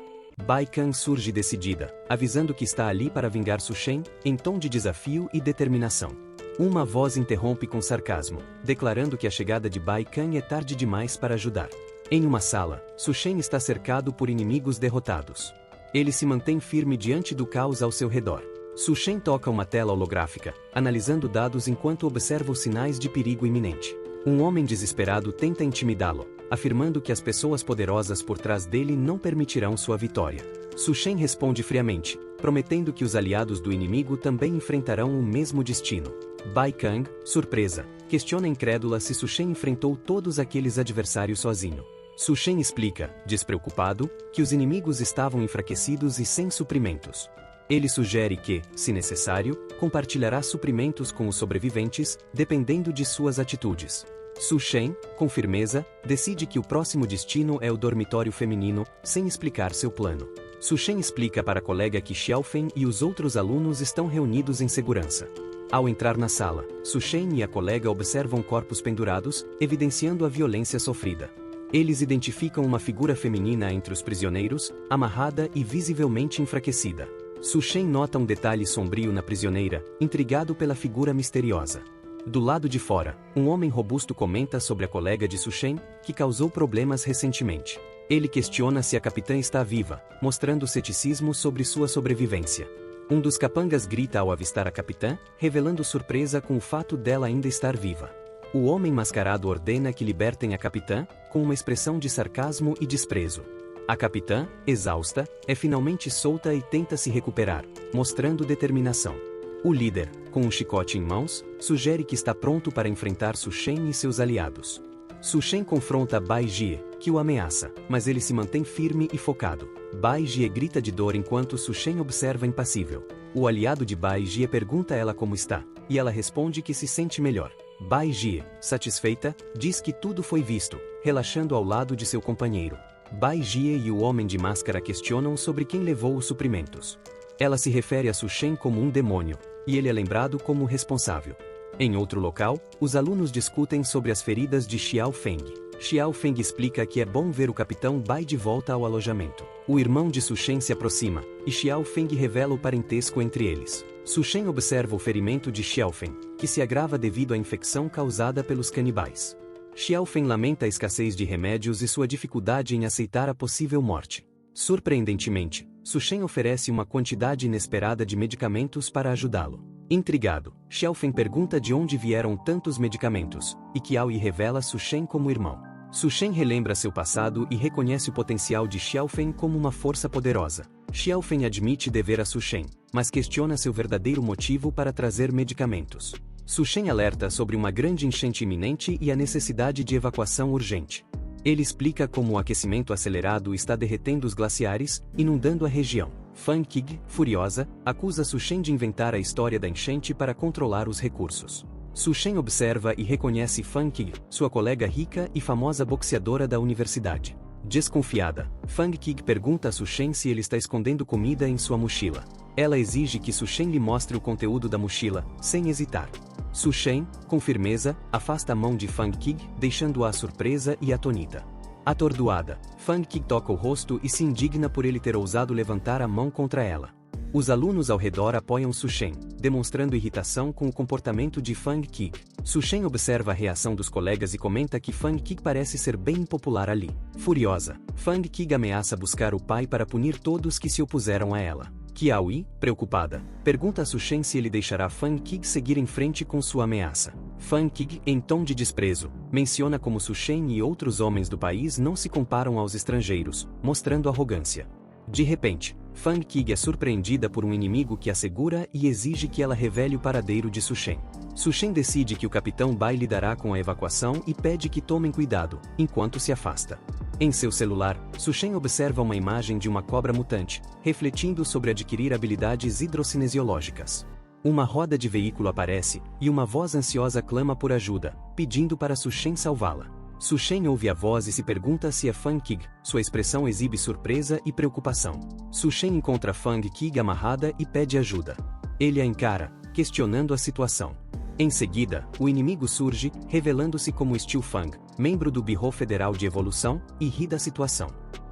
Bai Kang surge decidida, avisando que está ali para vingar Su Shen, em tom de desafio e determinação. Uma voz interrompe com sarcasmo, declarando que a chegada de Bai Kang é tarde demais para ajudar. Em uma sala, Su Shen está cercado por inimigos derrotados. Ele se mantém firme diante do caos ao seu redor. Su Shen toca uma tela holográfica, analisando dados enquanto observa os sinais de perigo iminente. Um homem desesperado tenta intimidá-lo, afirmando que as pessoas poderosas por trás dele não permitirão sua vitória. Su Shen responde friamente, prometendo que os aliados do inimigo também enfrentarão o mesmo destino. Bai Kang, surpresa, questiona incrédula se Su Shen enfrentou todos aqueles adversários sozinho. Su Shen explica, despreocupado, que os inimigos estavam enfraquecidos e sem suprimentos. Ele sugere que, se necessário, compartilhará suprimentos com os sobreviventes, dependendo de suas atitudes. Su Shen, com firmeza, decide que o próximo destino é o dormitório feminino, sem explicar seu plano. Su Shen explica para a colega que Xiaofeng e os outros alunos estão reunidos em segurança. Ao entrar na sala, Su Shen e a colega observam corpos pendurados, evidenciando a violência sofrida. Eles identificam uma figura feminina entre os prisioneiros, amarrada e visivelmente enfraquecida. Su Shen nota um detalhe sombrio na prisioneira, intrigado pela figura misteriosa. Do lado de fora, um homem robusto comenta sobre a colega de Su Shen, que causou problemas recentemente. Ele questiona se a capitã está viva, mostrando ceticismo sobre sua sobrevivência. Um dos capangas grita ao avistar a capitã, revelando surpresa com o fato dela ainda estar viva. O homem mascarado ordena que libertem a capitã, com uma expressão de sarcasmo e desprezo. A capitã, exausta, é finalmente solta e tenta se recuperar, mostrando determinação. O líder, com um chicote em mãos, sugere que está pronto para enfrentar Su Shen e seus aliados. Su Shen confronta Bai Jie, que o ameaça, mas ele se mantém firme e focado. Bai Jie grita de dor enquanto Su Shen observa impassível. O aliado de Bai Jie pergunta a ela como está, e ela responde que se sente melhor. Bai Jie, satisfeita, diz que tudo foi visto, relaxando ao lado de seu companheiro. Bai Jie e o homem de máscara questionam sobre quem levou os suprimentos. Ela se refere a Su Shen como um demônio, e ele é lembrado como o responsável. Em outro local, os alunos discutem sobre as feridas de Xiaofeng. Xiaofeng explica que é bom ver o capitão Bai de volta ao alojamento. O irmão de Su Shen se aproxima, e Xiaofeng revela o parentesco entre eles. Su Shen observa o ferimento de Xiaofeng, que se agrava devido à infecção causada pelos canibais. Xiaofeng lamenta a escassez de remédios e sua dificuldade em aceitar a possível morte. Surpreendentemente, Su Shen oferece uma quantidade inesperada de medicamentos para ajudá-lo. Intrigado, Xiaofeng pergunta de onde vieram tantos medicamentos, e Qiaoyi revela Su Shen como irmão. Su Shen relembra seu passado e reconhece o potencial de Xiaofeng como uma força poderosa. Xiaofeng admite dever a Su Shen, mas questiona seu verdadeiro motivo para trazer medicamentos. Su Shen alerta sobre uma grande enchente iminente e a necessidade de evacuação urgente. Ele explica como o aquecimento acelerado está derretendo os glaciares, inundando a região. Fan Qig, furiosa, acusa Su Shen de inventar a história da enchente para controlar os recursos. Su Shen observa e reconhece Fan Qig, sua colega rica e famosa boxeadora da universidade. Desconfiada, Fan Qig pergunta a Su Shen se ele está escondendo comida em sua mochila. Ela exige que Su Shen lhe mostre o conteúdo da mochila, sem hesitar. Su Shen, com firmeza, afasta a mão de Fan Qig, deixando-a surpresa e atonita. Atordoada, Fan Qig toca o rosto e se indigna por ele ter ousado levantar a mão contra ela. Os alunos ao redor apoiam Su-Shen, demonstrando irritação com o comportamento de Fang Qig. Su-Shen observa a reação dos colegas e comenta que Fang Qig parece ser bem impopular ali. Furiosa, Fang Qig ameaça buscar o pai para punir todos que se opuseram a ela. Qiaoyi, preocupada, pergunta a Su-Shen se ele deixará Fang Qig seguir em frente com sua ameaça. Fang Qig, em tom de desprezo, menciona como Su-Shen e outros homens do país não se comparam aos estrangeiros, mostrando arrogância. De repente, Fang Qig é surpreendida por um inimigo que a segura e exige que ela revele o paradeiro de Su-Shen. Su-Shen decide que o capitão Bai lidará com a evacuação e pede que tomem cuidado, enquanto se afasta. Em seu celular, Su-Shen observa uma imagem de uma cobra mutante, refletindo sobre adquirir habilidades hidrocinesiológicas. Uma roda de veículo aparece, e uma voz ansiosa clama por ajuda, pedindo para Su-Shen salvá-la. Su-Shen ouve a voz e se pergunta se é Fang Qig, sua expressão exibe surpresa e preocupação. Su-Shen encontra Fang Qig amarrada e pede ajuda. Ele a encara, questionando a situação. Em seguida, o inimigo surge, revelando-se como Steel Fang, membro do Bureau Federal de Evolução, e ri da situação.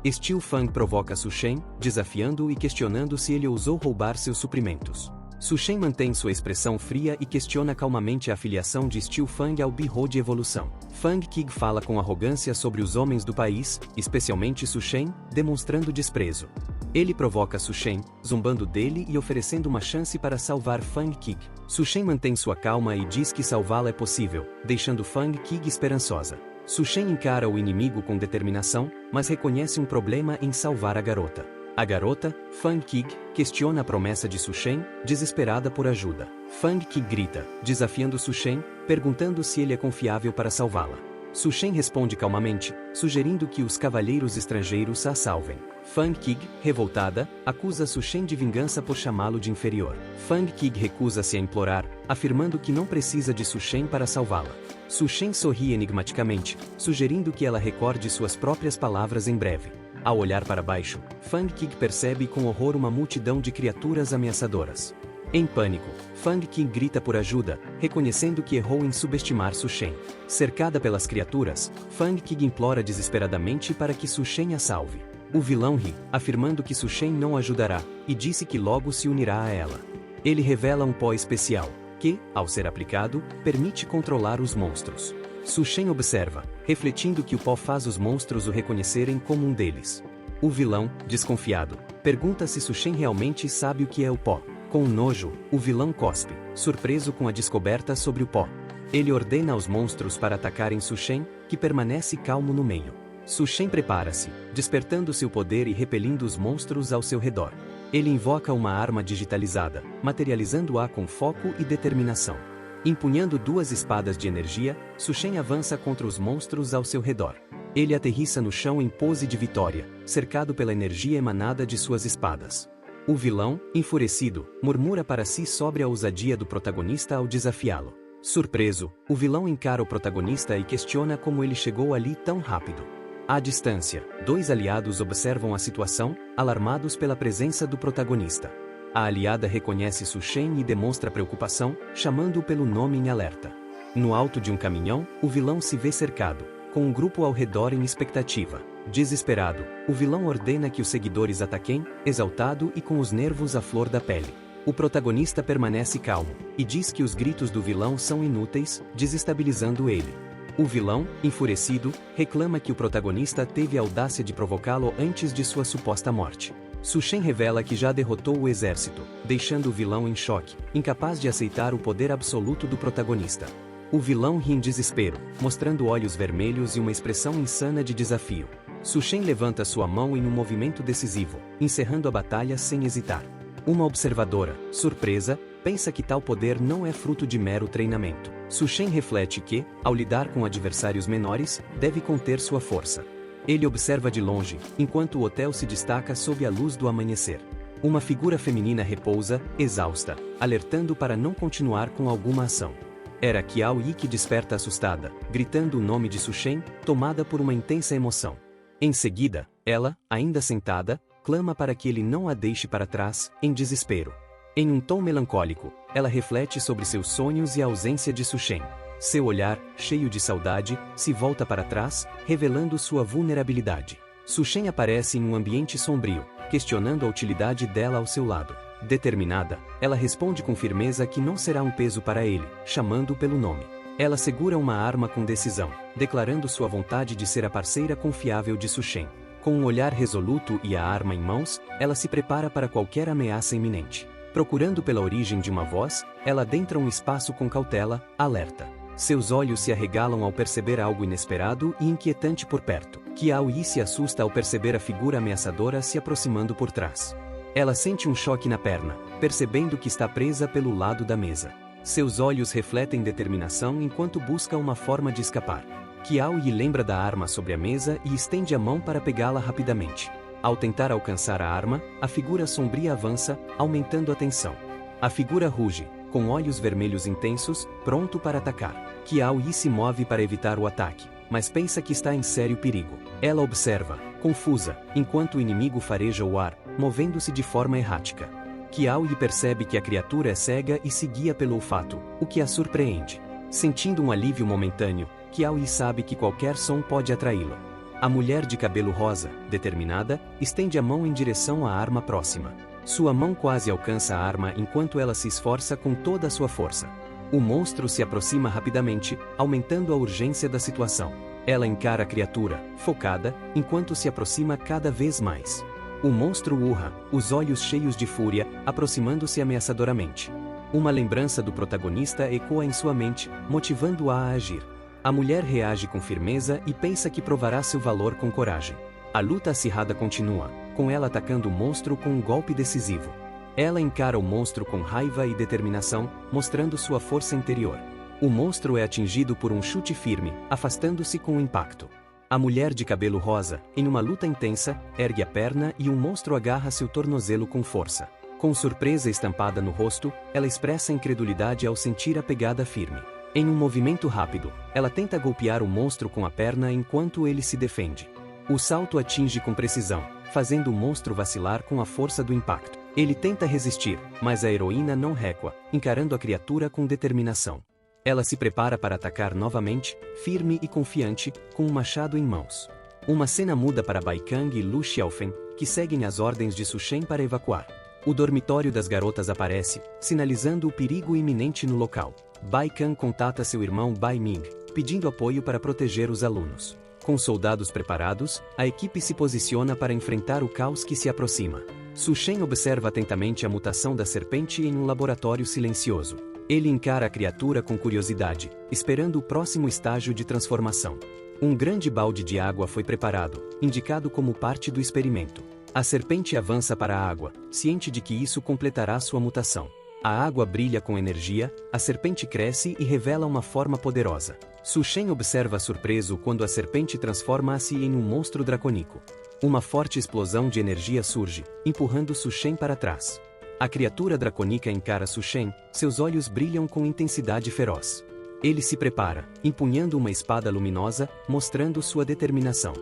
Steel Fang provoca Su-Shen, desafiando-o e questionando se ele ousou roubar seus suprimentos. Su-Shen mantém sua expressão fria e questiona calmamente a afiliação de Steel Fang ao Bureau de Evolução. Fang Qig fala com arrogância sobre os homens do país, especialmente Su-Shen, demonstrando desprezo. Ele provoca Su-Shen, zombando dele e oferecendo uma chance para salvar Fang Qig. Su-Shen mantém sua calma e diz que salvá-la é possível, deixando Fang Qig esperançosa. Su-Shen encara o inimigo com determinação, mas reconhece um problema em salvar a garota. A garota, Fang Qig, questiona a promessa de Su-Shen, desesperada por ajuda. Fang Qig grita, desafiando Su-Shen, perguntando se ele é confiável para salvá-la. Su-Shen responde calmamente, sugerindo que os cavalheiros estrangeiros a salvem. Fang Qig, revoltada, acusa Su-Shen de vingança por chamá-lo de inferior. Fang Qig recusa-se a implorar, afirmando que não precisa de Su-Shen para salvá-la. Su-Shen sorri enigmaticamente, sugerindo que ela recorde suas próprias palavras em breve. Ao olhar para baixo, Fang Qig percebe com horror uma multidão de criaturas ameaçadoras. Em pânico, Fang Qig grita por ajuda, reconhecendo que errou em subestimar Su-Shen. Cercada pelas criaturas, Fang Qig implora desesperadamente para que Su-Shen a salve. O vilão ri, afirmando que Su-Shen não ajudará, e disse que logo se unirá a ela. Ele revela um pó especial, que, ao ser aplicado, permite controlar os monstros. Su-Shen observa, refletindo que o pó faz os monstros o reconhecerem como um deles. O vilão, desconfiado, pergunta se Su-Shen realmente sabe o que é o pó. Com nojo, o vilão cospe, surpreso com a descoberta sobre o pó. Ele ordena aos monstros para atacarem Su-Shen, que permanece calmo no meio. Su-Shen prepara-se, despertando seu poder e repelindo os monstros ao seu redor. Ele invoca uma arma digitalizada, materializando-a com foco e determinação. Empunhando duas espadas de energia, Su-Shen avança contra os monstros ao seu redor. Ele aterrissa no chão em pose de vitória, cercado pela energia emanada de suas espadas. O vilão, enfurecido, murmura para si sobre a ousadia do protagonista ao desafiá-lo. Surpreso, o vilão encara o protagonista e questiona como ele chegou ali tão rápido. À distância, dois aliados observam a situação, alarmados pela presença do protagonista. A aliada reconhece Su-Shen e demonstra preocupação, chamando-o pelo nome em alerta. No alto de um caminhão, o vilão se vê cercado, com um grupo ao redor em expectativa. Desesperado, o vilão ordena que os seguidores ataquem, exaltado e com os nervos à flor da pele. O protagonista permanece calmo, e diz que os gritos do vilão são inúteis, desestabilizando ele. O vilão, enfurecido, reclama que o protagonista teve a audácia de provocá-lo antes de sua suposta morte. Su-Shen revela que já derrotou o exército, deixando o vilão em choque, incapaz de aceitar o poder absoluto do protagonista. O vilão ri em desespero, mostrando olhos vermelhos e uma expressão insana de desafio. Su-Shen levanta sua mão em um movimento decisivo, encerrando a batalha sem hesitar. Uma observadora, surpresa, pensa que tal poder não é fruto de mero treinamento. Su-Shen reflete que, ao lidar com adversários menores, deve conter sua força. Ele observa de longe, enquanto o hotel se destaca sob a luz do amanhecer. Uma figura feminina repousa, exausta, alertando para não continuar com alguma ação. Era Qiaoyi que desperta assustada, gritando o nome de Su-Shen, tomada por uma intensa emoção. Em seguida, ela, ainda sentada, clama para que ele não a deixe para trás, em desespero. Em um tom melancólico, ela reflete sobre seus sonhos e a ausência de Su-Shen. Seu olhar, cheio de saudade, se volta para trás, revelando sua vulnerabilidade. Su-Shen aparece em um ambiente sombrio, questionando a utilidade dela ao seu lado. Determinada, ela responde com firmeza que não será um peso para ele, chamando-o pelo nome. Ela segura uma arma com decisão, declarando sua vontade de ser a parceira confiável de Su-Shen. Com um olhar resoluto e a arma em mãos, ela se prepara para qualquer ameaça iminente. Procurando pela origem de uma voz, ela adentra um espaço com cautela, alerta. Seus olhos se arregalam ao perceber algo inesperado e inquietante por perto. Qiao Yi se assusta ao perceber a figura ameaçadora se aproximando por trás. Ela sente um choque na perna, percebendo que está presa pelo lado da mesa. Seus olhos refletem determinação enquanto busca uma forma de escapar. Qiao Yi lembra da arma sobre a mesa e estende a mão para pegá-la rapidamente. Ao tentar alcançar a arma, a figura sombria avança, aumentando a tensão. A figura ruge, com olhos vermelhos intensos, pronto para atacar. Qiao Yi se move para evitar o ataque, mas pensa que está em sério perigo. Ela observa, confusa, enquanto o inimigo fareja o ar, movendo-se de forma errática. Qiao Yi percebe que a criatura é cega e se guia pelo olfato, o que a surpreende. Sentindo um alívio momentâneo, Qiao Yi sabe que qualquer som pode atraí-lo. A mulher de cabelo rosa, determinada, estende a mão em direção à arma próxima. Sua mão quase alcança a arma enquanto ela se esforça com toda a sua força. O monstro se aproxima rapidamente, aumentando a urgência da situação. Ela encara a criatura, focada, enquanto se aproxima cada vez mais. O monstro urra, os olhos cheios de fúria, aproximando-se ameaçadoramente. Uma lembrança do protagonista ecoa em sua mente, motivando-a a agir. A mulher reage com firmeza e pensa que provará seu valor com coragem. A luta acirrada continua, com ela atacando o monstro com um golpe decisivo. Ela encara o monstro com raiva e determinação, mostrando sua força interior. O monstro é atingido por um chute firme, afastando-se com o impacto. A mulher de cabelo rosa, em uma luta intensa, ergue a perna e o monstro agarra seu tornozelo com força. Com surpresa estampada no rosto, ela expressa incredulidade ao sentir a pegada firme. Em um movimento rápido, ela tenta golpear o monstro com a perna enquanto ele se defende. O salto atinge com precisão, fazendo o monstro vacilar com a força do impacto. Ele tenta resistir, mas a heroína não recua, encarando a criatura com determinação. Ela se prepara para atacar novamente, firme e confiante, com um machado em mãos. Uma cena muda para Bai Kang e Lu Xiaofeng, que seguem as ordens de Su-Shen para evacuar. O dormitório das garotas aparece, sinalizando o perigo iminente no local. Bai Kang contata seu irmão Bai Ming, pedindo apoio para proteger os alunos. Com soldados preparados, a equipe se posiciona para enfrentar o caos que se aproxima. Su-Shen observa atentamente a mutação da serpente em um laboratório silencioso. Ele encara a criatura com curiosidade, esperando o próximo estágio de transformação. Um grande balde de água foi preparado, indicado como parte do experimento. A serpente avança para a água, ciente de que isso completará sua mutação. A água brilha com energia, a serpente cresce e revela uma forma poderosa. Su-Shen observa surpreso quando a serpente transforma-se em um monstro dracônico. Uma forte explosão de energia surge, empurrando Su-Shen para trás. A criatura dracônica encara Su-Shen, seus olhos brilham com intensidade feroz. Ele se prepara, empunhando uma espada luminosa, mostrando sua determinação.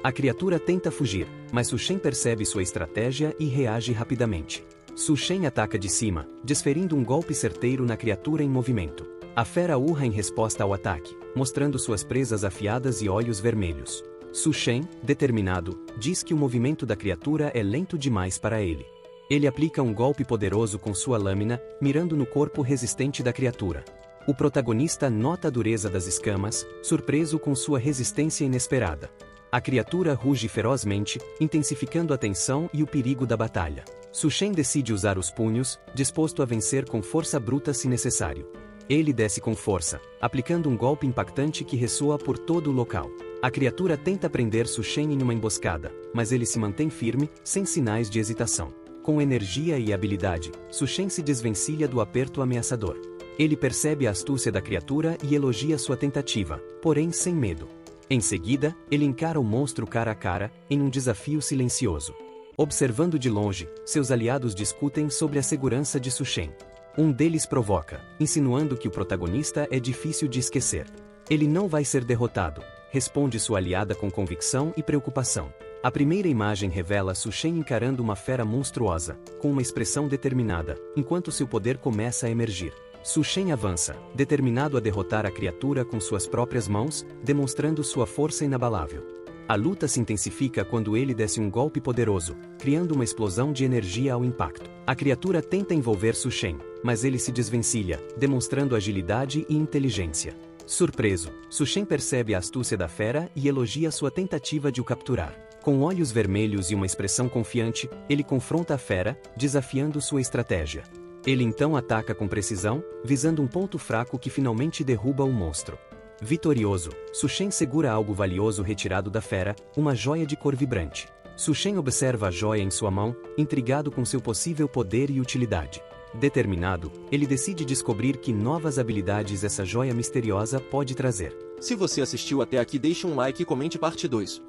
A criatura tenta fugir, mas Su-Shen percebe sua estratégia e reage rapidamente. Su-Shen ataca de cima, desferindo um golpe certeiro na criatura em movimento. A fera urra em resposta ao ataque, mostrando suas presas afiadas e olhos vermelhos. Su-Shen, determinado, diz que o movimento da criatura é lento demais para ele. Ele aplica um golpe poderoso com sua lâmina, mirando no corpo resistente da criatura. O protagonista nota a dureza das escamas, surpreso com sua resistência inesperada. A criatura ruge ferozmente, intensificando a tensão e o perigo da batalha. Su-Shen decide usar os punhos, disposto a vencer com força bruta se necessário. Ele desce com força, aplicando um golpe impactante que ressoa por todo o local. A criatura tenta prender Su-Shen em uma emboscada, mas ele se mantém firme, sem sinais de hesitação. Com energia e habilidade, Su-Shen se desvencilha do aperto ameaçador. Ele percebe a astúcia da criatura e elogia sua tentativa, porém sem medo. Em seguida, ele encara o monstro cara a cara, em um desafio silencioso. Observando de longe, seus aliados discutem sobre a segurança de Su-Shen. Um deles provoca, insinuando que o protagonista é difícil de esquecer. Ele não vai ser derrotado, responde sua aliada com convicção e preocupação. A primeira imagem revela Su-Shen encarando uma fera monstruosa, com uma expressão determinada, enquanto seu poder começa a emergir. Su-Shen avança, determinado a derrotar a criatura com suas próprias mãos, demonstrando sua força inabalável. A luta se intensifica quando ele desce um golpe poderoso, criando uma explosão de energia ao impacto. A criatura tenta envolver Su Shen, mas ele se desvencilha, demonstrando agilidade e inteligência. Surpreso, Su Shen percebe a astúcia da fera e elogia sua tentativa de o capturar. Com olhos vermelhos e uma expressão confiante, ele confronta a fera, desafiando sua estratégia. Ele então ataca com precisão, visando um ponto fraco que finalmente derruba o monstro. Vitorioso, Su Shen segura algo valioso retirado da fera, uma joia de cor vibrante. Su Shen observa a joia em sua mão, intrigado com seu possível poder e utilidade. Determinado, ele decide descobrir que novas habilidades essa joia misteriosa pode trazer. Se você assistiu até aqui, deixe um like e comente parte 2.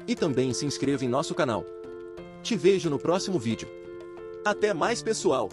E também se inscreva em nosso canal. Te vejo no próximo vídeo. Até mais, pessoal!